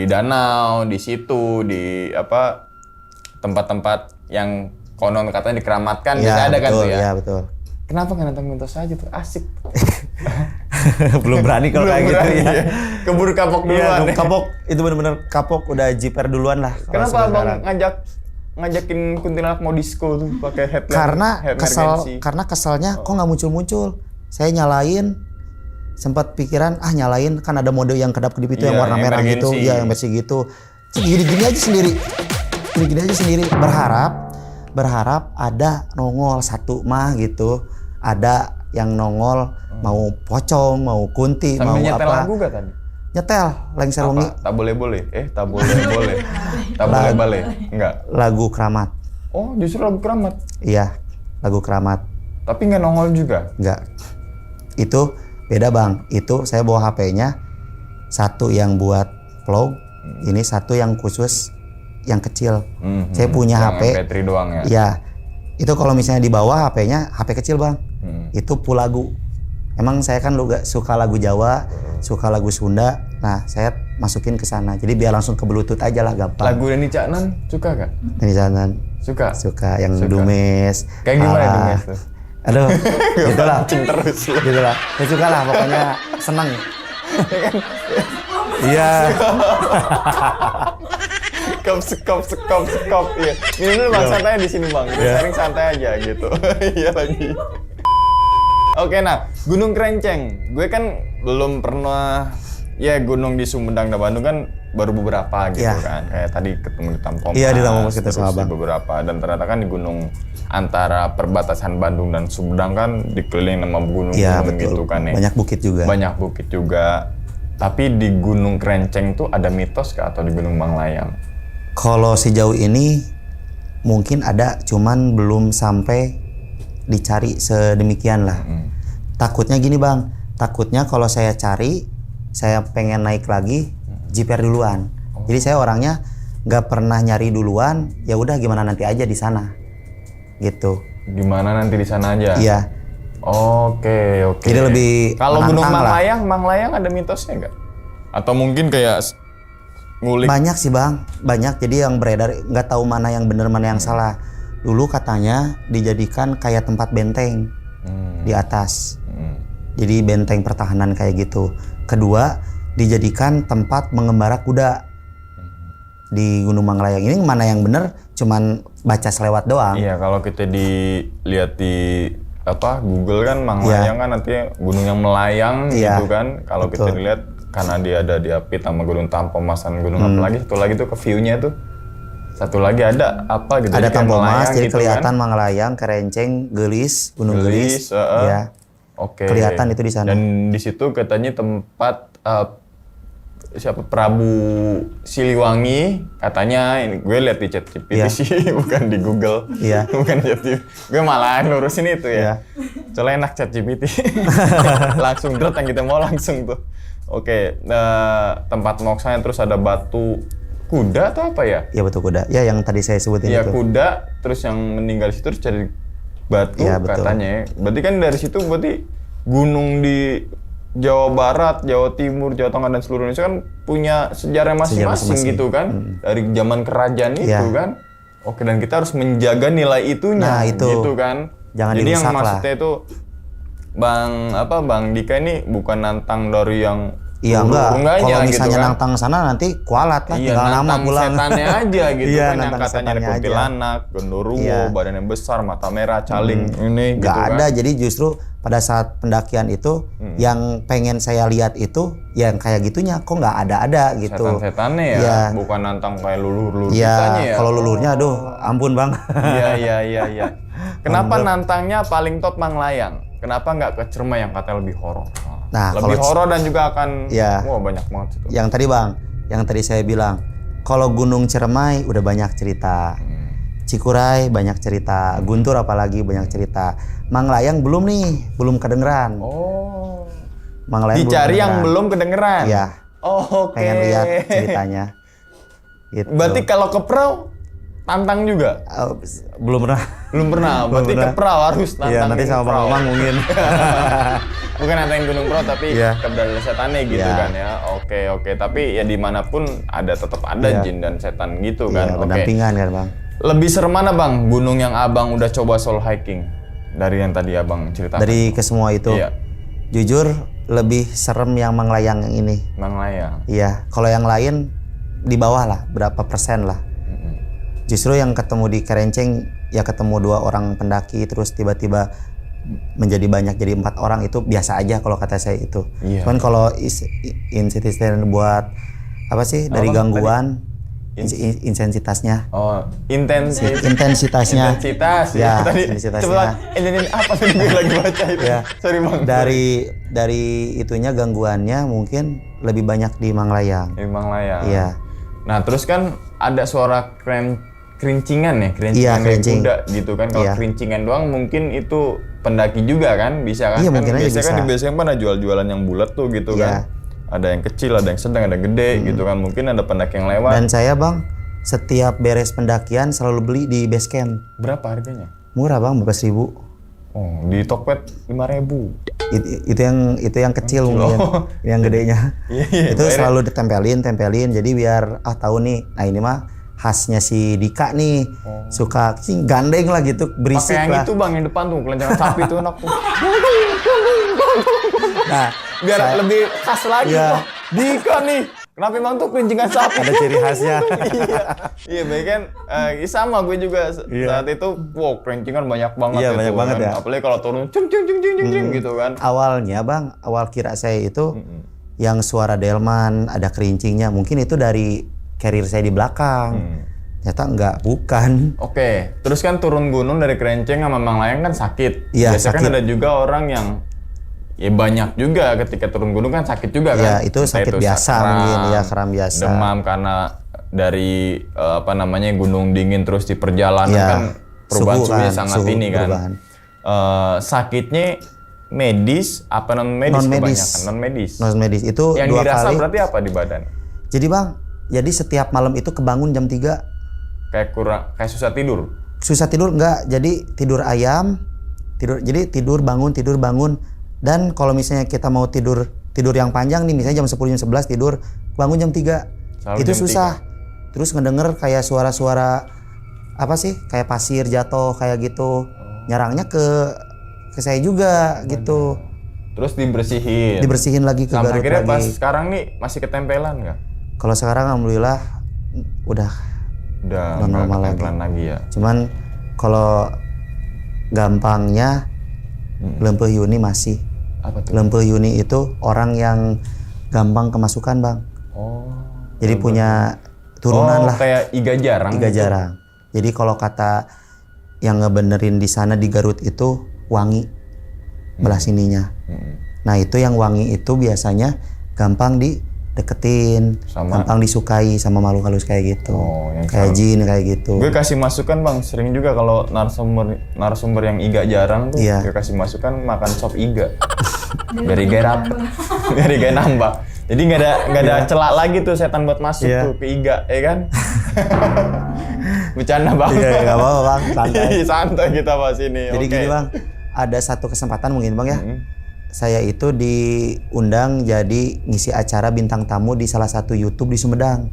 danau, di situ, di apa tempat-tempat yang konon katanya dikeramatkan bisa ada kan betul, tuh ya. Iya, betul. Kenapa nggak nantang mitos aja tuh? Asik. Belum berani kalau kayak gitu berani, ya. Keburu kapok duluan. Iya, kapok itu benar-benar kapok, udah jiper duluan lah. kalau Kenapa sampai abang sekarang. ngajakin kuntilanak mau disco tuh pakai headlamp? Karena emergency? keselnya kok nggak muncul-muncul. Saya nyalain, sempat pikiran nyalain kan ada mode yang kedap-kedip itu yang Iya, warna merah gitu, emergency. ya yang bersih gitu. Gini-gini aja sendiri. Gini-gini aja sendiri. Berharap ada nongol satu mah gitu. Ada yang nongol mau pocong, mau kunti, Sambil mau nyetel apa. lagu gak tadi? Nyetel Lengser Wengi, Apa? Tak boleh-boleh? Tak boleh-boleh? Tak boleh-boleh? Enggak? lagu Keramat. Oh justru lagu keramat? Iya, lagu Keramat. Tapi nggak nongol juga? Enggak. Itu beda bang. Itu saya bawa HP-nya. Satu yang buat vlog. Ini satu yang khusus yang kecil. Saya punya Yang HP. MP3 doang ya? Iya. Itu kalau misalnya di bawah HP-nya HP kecil bang. Itu full lagu. Emang saya kan suka lagu Jawa, suka lagu Sunda. Nah saya masukin ke sana. Jadi biar langsung ke Bluetooth aja lah gampang. Lagu Denny Caknan suka gak? Di sana Suka? suka yang Suka. Dumes. Kayak gimana Alah. Dumes tuh? Aduh, gitulah. Pancing terus lu. Gitulah. Saya suka lah, pokoknya seneng. Iya. Sekop. Iya. Ini dulu bang, santai di sini bang. Kita sharing santai aja gitu. Iya lagi. Oke, nah Gunung Kerenceng. Gue kan belum pernah. Ya gunung di Sumedang dan Bandung kan baru beberapa gitu Iya. kan. Kayak tadi ketemu di Tampomas. Iya, di Tampomas kita terus sama di Bang. beberapa. Dan ternyata kan di gunung antara perbatasan Bandung dan Sumedang kan dikelilingi sama gunung-gunung Iya, betul. gitu kan ya. Banyak bukit juga. Banyak bukit juga. Tapi di Gunung Kerenceng tuh ada mitos kah atau di Gunung Manglayang? Kalau sejauh ini mungkin ada, cuman belum sampai dicari sedemikian lah. Takutnya gini bang, takutnya kalau saya cari, saya pengen naik lagi, jiper duluan. Jadi saya orangnya nggak pernah nyari duluan. Ya udah gimana nanti aja di sana, gitu. Gimana nanti di sana aja? Iya. Oke. Jadi lebih Kalau Gunung menantang lah. Manglayang ada mitosnya nggak? Atau mungkin kayak ngulik? Banyak sih bang, banyak. Jadi yang beredar nggak tahu mana yang benar mana yang salah. Dulu katanya dijadikan kayak tempat benteng. di atas. Jadi benteng pertahanan kayak gitu. Kedua, dijadikan tempat mengembara kuda di Gunung Manglayang. Ini mana yang bener? Cuman baca selewat doang. Iya, kalau kita dilihat di Google kan Manglayang kan nanti gunung yang melayang gitu kan. Kalau kita lihat karena dia ada diapit sama Gunung Tampomas dan gunung apa lagi, satu lagi tuh ke view-nya tuh. Satu lagi ada apa gitu. Ada Tampomas, jadi gitu kelihatan kan? Manglayang, Kerenceng, Gelis, Gunung Gelis. Ya. Oke. Kelihatan itu di sana. Dan di situ katanya tempat Prabu Siliwangi katanya, ini gue lihat di ChatGPT sih, bukan di Google. Iya. Bukan ChatGPT. Gue malah nurusin itu ya. Soalnya enak ChatGPT. Langsung drop yang kita mau langsung tuh. Oke, tempat moksanya terus ada batu kuda atau apa ya? Iya, batu kuda. Ya, yang tadi saya sebutin itu. Iya, kuda, terus yang meninggal di situ terus cari batu katanya. Berarti kan dari situ berarti gunung di Jawa Barat, Jawa Timur, Jawa Tengah dan seluruh Indonesia kan punya sejarah masing-masing gitu kan. Dari zaman kerajaan itu kan. Oke, dan kita harus menjaga nilai itunya gitu kan. Jangan jadi yang dirusak maksudnya itu Bang Dika ini bukan nantang dari yang iya enggak. Kalau misalnya gitu kan. nantang sana nanti kualat lah, tinggal nama pulang. Setannya aja gitu Iya, kan, yang katanya ada kuntilanak, genderuwo, badannya besar, mata merah, caling ini gitu kan. Nggak ada, jadi justru pada saat pendakian itu yang pengen saya lihat itu yang kayak gitunya, kok nggak ada gitu. Setan-setannya ya, bukan nantang kayak lulur-lulur kitanya ya. Kalau lulurnya aduh ampun Bang. Iya. Kenapa nantangnya paling top Manglayang? Kenapa nggak ke Ciremai yang katanya lebih horor? Nah, lebih horor dan juga akan banyak banget situ. Yang tadi Bang, yang tadi saya bilang, kalau Gunung Ciremai udah banyak cerita. Cikuray banyak cerita, Guntur apalagi banyak cerita. Manglayang belum nih, belum kedengeran. Oh. Manglayang dicari yang belum kedengeran. Iya. Oh, oke. Pengen lihat ceritanya. Gitu. Berarti kalau ke perahu tantang juga? Belum pernah. Belum pernah. Berarti ke perahu harus tantang. Iya, nanti sama Bang Omang mungkin. Bukan nantangin gunung perahu tapi keberadaan setannya gitu kan ya. Oke. Tapi ya dimanapun tetap ada jin dan setan gitu kan. Berdampingan kan Bang. Lebih serem mana Bang? Gunung yang Abang udah coba solo hiking dari yang tadi Abang ceritakan. Dari ke semua itu. Iya. Jujur lebih serem yang Manglayang yang ini. Manglayang. Iya. Kalau yang lain di bawah lah, berapa persen lah. Justru yang ketemu di Kerenceng ya ketemu 2 orang pendaki terus tiba-tiba menjadi banyak jadi 4 orang itu biasa aja kalau kata saya itu. Iya. Cuman kalau insiden buat apa sih dari gangguan intensitasnya. Oh, intensitasnya. Intensitas ya. Intensitasnya. Ini apa tadi gue lagi baca itu? Ya. Sorry Bang. Dari itunya gangguannya mungkin lebih banyak di Manglayang. Di Manglayang. Iya. Nah, terus kan ada suara kerincingan ya, kerincing. kuda gitu kan. Kalau kerincingan doang mungkin itu pendaki juga kan, bisa kan? Iya, mungkin aja biasanya bisa. kan di base camp kan ada jual-jualan yang bulat tuh gitu kan. Ada yang kecil, ada yang sedang, ada yang gede gitu kan. Mungkin ada pendaki yang lewat. Dan saya Bang, setiap beres pendakian selalu beli di base camp. Berapa harganya? Murah Bang, 15.000. Oh, di Tokped 5.000. Itu yang kecil mungkin. Yang gedenya. Itu selalu ditempelin. Jadi biar tahu nih. Nah, ini mah khasnya si Dika nih. Suka gandeng lah gitu, berisik lah. Pakai yang itu Bang, yang depan tuh, kelenjangan sapi tuh enak tuh. Nah, biar lebih khas lagi. Dika nih. Kenapa emang tuh kelincingan sapi? Ada ciri khasnya. Iya, baik kan. Sama gue juga saat itu, kelincingan banyak banget. Iya, banyak banget ya. Apalagi kalau turun, cing gitu kan. Awalnya Bang, awal kira saya itu yang suara delman, ada kerincingnya. Mungkin itu dari carrier saya di belakang. Ternyata enggak, bukan. Oke, terus kan turun gunung dari Kerenceng sama Manglayang kan sakit. Iya, biasanya kan ada juga orang yang banyak juga ketika turun gunung kan sakit juga kan. Iya, itu sakit biasa mungkin, ya kram biasa. Demam karena dari gunung dingin terus di perjalanan kan perubahan suhunya sangat ini kan. Sakitnya medis apa non medis kebanyakan? Non medis. Itu yang 2 dirasa kali. Berarti apa di badan? Jadi Bang, setiap malam itu kebangun jam 3. Kayak susah tidur. Susah tidur enggak, jadi tidur ayam. Jadi tidur bangun. Dan kalau misalnya kita mau tidur yang panjang nih, misalnya jam 10 jam 11 tidur, bangun jam 3. Selalu itu jam susah. 3. Terus ngedenger kayak suara-suara apa sih? Kayak pasir jatuh kayak gitu. Nyarangnya ke ke saya juga gitu. Terus dibersihin. Dibersihin lagi ke Sampai Garut akhirnya lagi. pas sekarang nih masih ketempelan nggak? Kalau sekarang alhamdulillah udah Udah normal nggak lagi. ketempelan lagi ya. Cuman kalau gampangnya lempuh Yuni masih. Apa tuh? Lempuh Yuni itu orang yang gampang kemasukan, Bang. Oh. Jadi punya turunan lah. Kayak iga jarang. Iga gitu. jarang. Jadi kalau kata yang ngebenerin di sana di Garut itu wangi belah sininya. Nah itu yang wangi itu biasanya gampang dideketin, Sama- gampang disukai sama makhluk halus kayak gitu. Oh, yang kayak jin kayak gitu. Gue kasih masukan Bang, sering juga kalau narasumber yang iga jarang tuh, Iya. gue kasih masukan makan sop iga. Biar iga rapet, biar iga nambah. Jadi nggak ada celak lagi tuh setan buat masuk Iya. tuh ke iga, ya kan? Bercanda Bang. Iya, nggak apa-apa Bang, santai. Santai kita bahas ini. Jadi Oke. gini Bang, ada satu kesempatan mungkin Bang ya. Saya itu diundang jadi ngisi acara bintang tamu di salah satu YouTube di Sumedang.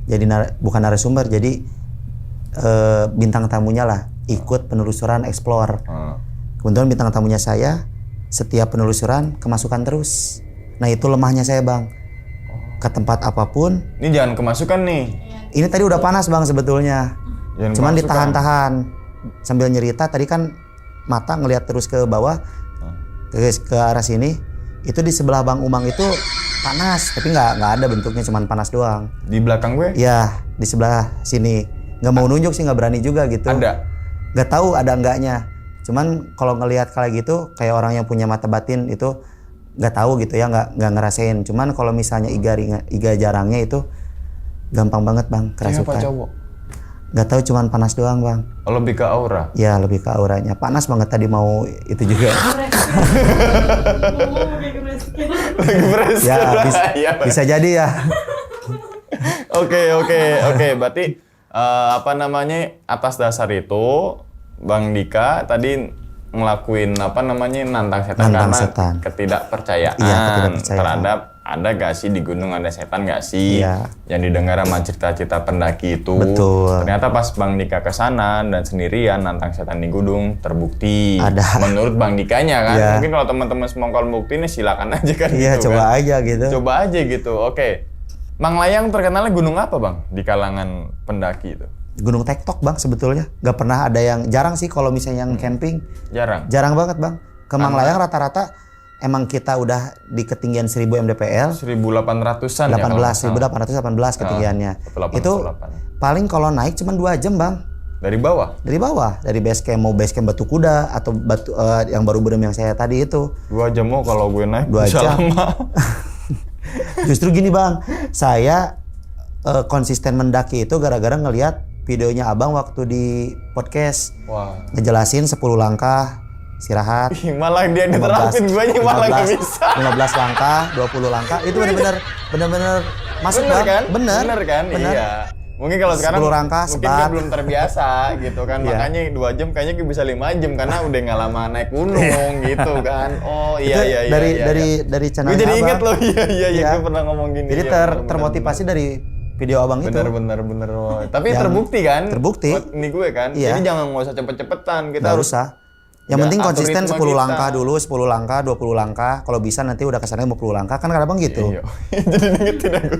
Jadi bukan narasumber, jadi bintang tamunya lah ikut penelusuran explore. Kebetulan bintang tamunya saya, setiap penelusuran kemasukan terus. Nah itu lemahnya saya Bang. Ke tempat apapun. Ini jangan kemasukan nih. Ini tadi udah panas Bang sebetulnya. Jangan Cuman kemasukan. ditahan-tahan. Sambil nyerita tadi kan mata ngelihat terus ke bawah. Ke arah sini. Itu di sebelah Bang Umang itu panas. Tapi nggak ada bentuknya, cuman panas doang. Di belakang gue Iya, di sebelah sini. Nggak mau nunjuk sih, nggak berani juga gitu. ada. Nggak tahu ada enggaknya. Cuman kalau ngelihat kayak gitu, kayak orang yang punya mata batin itu nggak tahu gitu ya, nggak ngerasain. Cuman kalau misalnya iga jarangnya itu gampang banget Bang, Siapa kerasukan. cowok? Nggak tahu, cuman panas doang Bang. Oh, lebih ke aura. Ya lebih ke auranya. Panas banget tadi mau itu juga. Lagi beres. Ya Iya. bisa jadi ya. Oke. Berarti apa namanya, atas dasar itu Bang Dika tadi ngelakuin apa namanya, nantang setan Nantang karena setan. ketidakpercayaan, Iya, ketidakpercayaan. terhadap ada gak sih di gunung ada setan gak sih, Iya. yang didengar sama cerita-cerita pendaki itu. Betul. Ternyata pas Bang Dika kesana dan sendirian nantang setan di gunung terbukti. Ada. Menurut Bang Dikanya kan. Iya. Mungkin kalau teman-teman semua kalau bukti ini silakan aja kan. Iya gitu coba kan. aja gitu. Coba aja gitu. Oke. Mang Layang terkenalnya gunung apa Bang di kalangan pendaki itu? Gunung Tektok Bang sebetulnya. Nggak pernah ada yang, jarang sih kalau misalnya yang camping. Jarang. Jarang banget Bang. Ke Manglayang rata-rata emang kita udah di ketinggian 1000 mdpl. 1800-an ya kalau 1818 ketinggiannya. 1888. Itu paling kalau naik cuma 2 jam Bang. Dari bawah Dari bawah, dari base camp, mau base camp Batu Kuda atau batu yang baru berem yang saya tadi itu. 2 jam mau kalau gue naik 2 bisa jam. lama. Justru gini Bang, saya konsisten mendaki itu gara-gara ngelihat videonya Abang waktu di podcast. Wah. Ngejelasin 10 langkah istirahat. Ih, malah dia diterapin, gue nya malah nggak 15 bisa. 15 langkah, 20 langkah. Itu benar-benar masuk Bener Bang. kan? Bener kan? bener. Iya. Mungkin kalau sekarang 10 rangka, mungkin sebat. dia belum terbiasa gitu kan. Iya. Makanya 2 jam kayaknya bisa 5 jam karena udah nggak lama naik gunung gitu kan. Oh iya Itu iya iya. dari Gue channelnya jadi inget Abang. loh. Iya Iya. gue pernah ngomong gini. Jadi Iya, bener, termotivasi dari video Abang itu. bener. Oh, tapi Yang terbukti kan? terbukti. Buat ini gue kan. Iya. Jadi jangan nggak usah cepet-cepetan. Kita Nggak harus usah. Yang Nggak, penting atur konsisten ritme 10 kita. langkah dulu, 10 langkah, 20 langkah. Kalau bisa nanti udah kesannya 50 langkah. Kan kadang Abang gitu. Iya. Jadi ngingetin aku.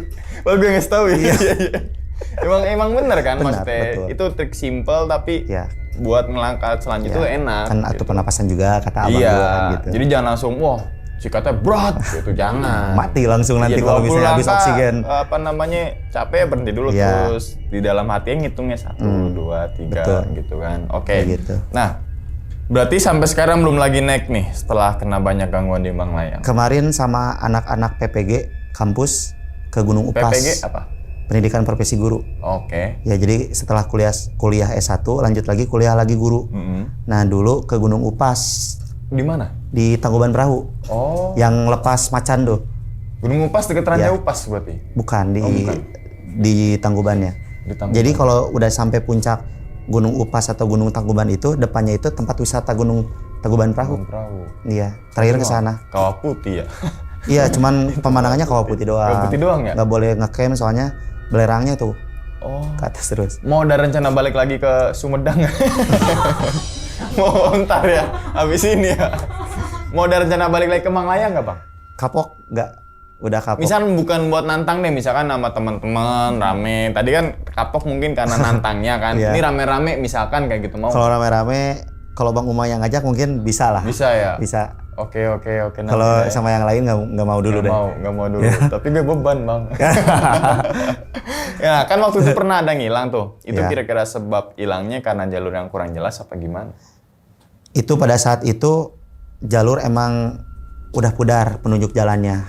Wah gue nggak tahu ya. Iya. Emang bener kan Benar, maksudnya. betul. Itu trik simple tapi Iya. buat ngelangkah selanjutnya itu enak. Kan atur pernapasan juga kata Abang Iya. juga kan gitu. Jadi jangan langsung wah sikatnya berat gitu jangan. Mati langsung nanti Iya, kalau 20 misalnya habis langkah, oksigen. Apa namanya capek berhenti dulu Iya. terus di dalam hatinya ngitungnya 1, 2, 3 betul. gitu kan. Oke. Kayak gitu. Nah, berarti sampai sekarang belum lagi naik nih setelah kena banyak gangguan di Bang Layang. Kemarin sama anak-anak PPG kampus ke Gunung Upas. PPG apa? Pendidikan Profesi Guru. Oke. Ya jadi setelah kuliah S1 lanjut lagi kuliah lagi guru. Nah dulu ke Gunung Upas Di mana? di Tangkuban Perahu Oh, yang lepas Macan tuh. Gunung Upas dekat Ranca Ya. Upas berarti. Bukan Oh, di Tangkubannya. Di Tangkuban. Jadi kalau udah sampai puncak Gunung Upas atau Gunung Tangkuban itu depannya itu tempat wisata Gunung Tangkuban Perahu. Gunung Perahu. Iya, terakhir ke sana. Kawah Putih ya. Iya, cuman pemandangannya kawah putih doang. Kawah putih doang ya? Nggak boleh ngecamp soalnya belerangnya tuh Oh. ke atas terus. Mau ada rencana balik lagi ke Sumedang? Mau ntar ya, habis ini ya. Mau ada rencana balik lagi ke Manglayang nggak Bang? Kapok nggak? Udah kapok. Misalkan bukan buat nantang deh, misalkan sama teman-teman rame. Tadi kan kapok mungkin karena nantangnya kan. Iya. Ini rame-rame misalkan kayak gitu mau. Kalau rame-rame, kalau Bang Uma yang ngajak mungkin bisa lah. Bisa ya? Bisa. Oke. nanti Kalau deh. sama yang lain nggak mau dulu deh. Nggak mau dulu. Tapi gue beban Bang. Ya kan waktu itu pernah ada ngilang tuh. Itu Ya. kira-kira sebab hilangnya karena jalur yang kurang jelas apa gimana? Itu pada saat itu jalur emang udah pudar penunjuk jalannya.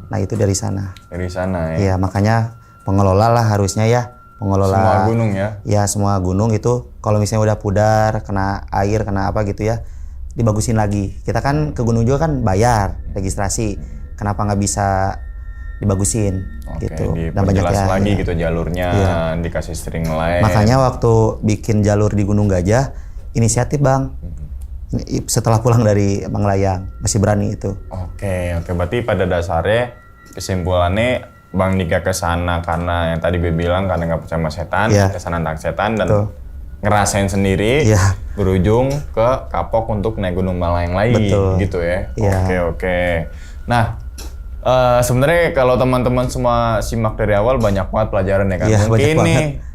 Nah itu dari sana. Dari sana ya. Iya makanya pengelola lah harusnya ya. Pengelola Semua gunung ya. Ya semua gunung itu kalau misalnya udah pudar, kena air, kena apa gitu ya, dibagusin lagi. Kita kan ke gunung juga kan bayar registrasi. Kenapa nggak bisa dibagusin Oke, gitu. diperjelas lagi ya. gitu jalurnya, Iya. dikasih string lain. Makanya waktu bikin jalur di Gunung Gajah, inisiatif Bang. Setelah pulang dari Manglayang, masih berani itu. Oke. Berarti pada dasarnya kesimpulannya Bang Dika ke sana karena yang tadi gue bilang karena nggak percaya sama setan, Iya. kesana tentang setan dan Betul. ngerasain sendiri, Iya. berujung ke kapok untuk naik Gunung Malayang lagi, Betul. gitu ya. Iya. Oke. Nah, sebenarnya kalau teman-teman semua simak dari awal banyak banget pelajaran ya kan. Iya, Mungkin banyak nih banget.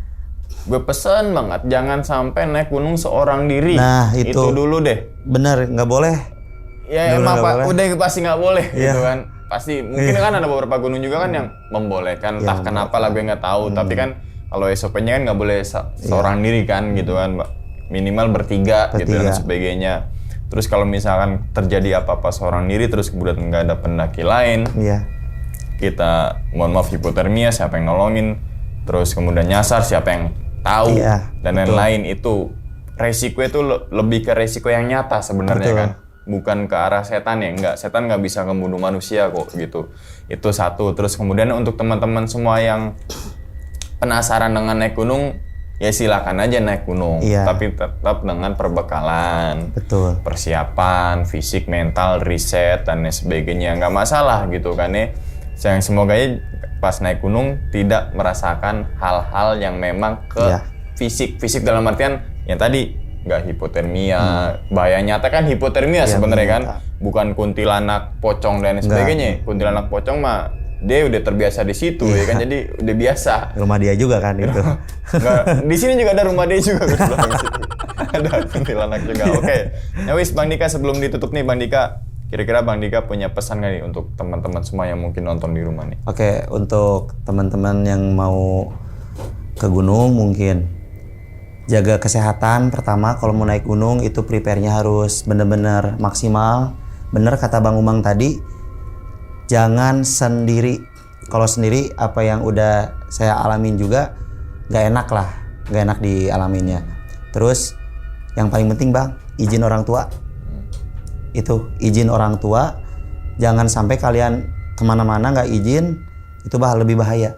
gue pesen banget jangan sampai naik gunung seorang diri. Nah, itu. dulu deh. Bener, nggak boleh. Ya Bener, emang nggak boleh. udah pasti nggak boleh Iya. gitu kan. Pasti mungkin kan ada beberapa gunung juga kan yang membolehkan. Entah Iya, kenapa lah gue nggak tahu. Tapi kan kalau SOP-nya kan nggak boleh seorang diri kan gitu kan, Mbak. Minimal bertiga gitu dan Bertiga. sebagainya. Terus kalau misalkan terjadi apa-apa seorang diri terus kemudian nggak ada pendaki lain, Iya. kita mohon maaf hipotermia siapa yang nolongin, terus kemudian nyasar siapa yang tahu Iya, dan betul. lain-lain itu resiko itu lebih ke resiko yang nyata sebenarnya Betul. kan, bukan ke arah setan ya. Enggak, setan nggak bisa ngebunuh manusia kok gitu. Itu satu. Terus kemudian untuk teman-teman semua yang penasaran dengan naik gunung, ya silakan aja naik gunung, Iya. tapi tetap dengan perbekalan, Betul. persiapan, fisik, mental, riset dan lain sebagainya, nggak masalah gitu kan ya. Yang semoga ya pas naik gunung tidak merasakan hal-hal yang memang ke Iya. fisik dalam artian yang tadi nggak hipotermia, bahaya nyata kan hipotermia Iya, sebenarnya kan, nyata. bukan kuntilanak, pocong dan lain sebagainya. Kuntilanak, pocong mah dia udah terbiasa di situ ya kan, jadi udah biasa. Rumah dia juga kan itu. Nggak, di sini juga ada rumah dia juga di sebelah situ. Ada kuntilanak juga. Oke. Nah wis Bang Dika, sebelum ditutup nih Bang Dika, kira-kira Bang Dika punya pesan nggak nih untuk teman-teman semua yang mungkin nonton di rumah nih? Oke, untuk teman-teman yang mau ke gunung mungkin jaga kesehatan pertama. Kalau mau naik gunung itu prepare-nya harus bener-bener maksimal. Bener kata Bang Umang tadi, jangan sendiri. Kalau sendiri apa yang udah saya alamin juga gak enak lah, gak enak dialaminnya. Terus yang paling penting Bang, izin orang tua. Itu izin orang tua. Jangan sampai kalian kemana-mana nggak izin, itu lebih bahaya.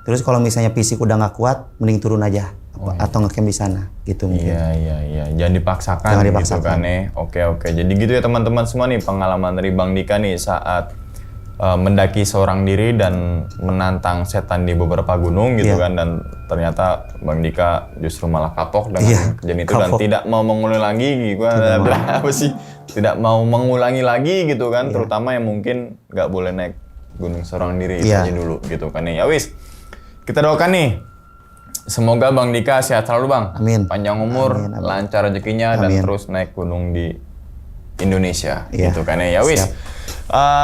Terus kalau misalnya fisik udah nggak kuat, mending turun aja atau ngecamp di sana gitu mungkin. Iya. Jangan dipaksakan, Jangan gitu dipaksakan. kan ya. Oke. Jadi gitu ya teman-teman semua nih pengalaman dari Bang Dika nih saat mendaki seorang diri dan menantang setan di beberapa gunung gitu Iya. kan, dan ternyata Bang Dika justru malah kapok dengan Iya, kejadian itu dan kapok. tidak mau mengulangi lagi gitu. Apa sih? Tidak mau mengulangi lagi gitu kan, terutama yang mungkin nggak boleh naik gunung seorang diri itu Iya. aja dulu gitu kan ya. Wis. Kita doakan nih. Semoga Bang Dika sehat selalu Bang. Amin. Panjang umur, Amin, amin. lancar rezekinya dan Amin. terus naik gunung di Indonesia Iya. gitu kan ya. Wis. Siap.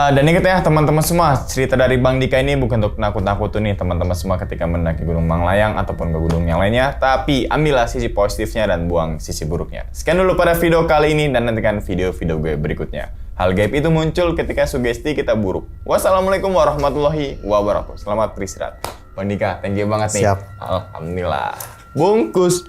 Dan ingat ya teman-teman semua, cerita dari Bang Dika ini bukan untuk nakut-nakutin nih teman-teman semua ketika mendaki Gunung Manglayang ataupun ke gunung yang lainnya, tapi ambillah sisi positifnya dan buang sisi buruknya. Sekian dulu pada video kali ini dan nantikan video-video gue berikutnya. Hal gaib itu muncul ketika sugesti kita buruk. Wassalamualaikum warahmatullahi wabarakatuh. Selamat beristirahat. Bang Dika, thank you banget nih. Siap. Alhamdulillah. Bungkus.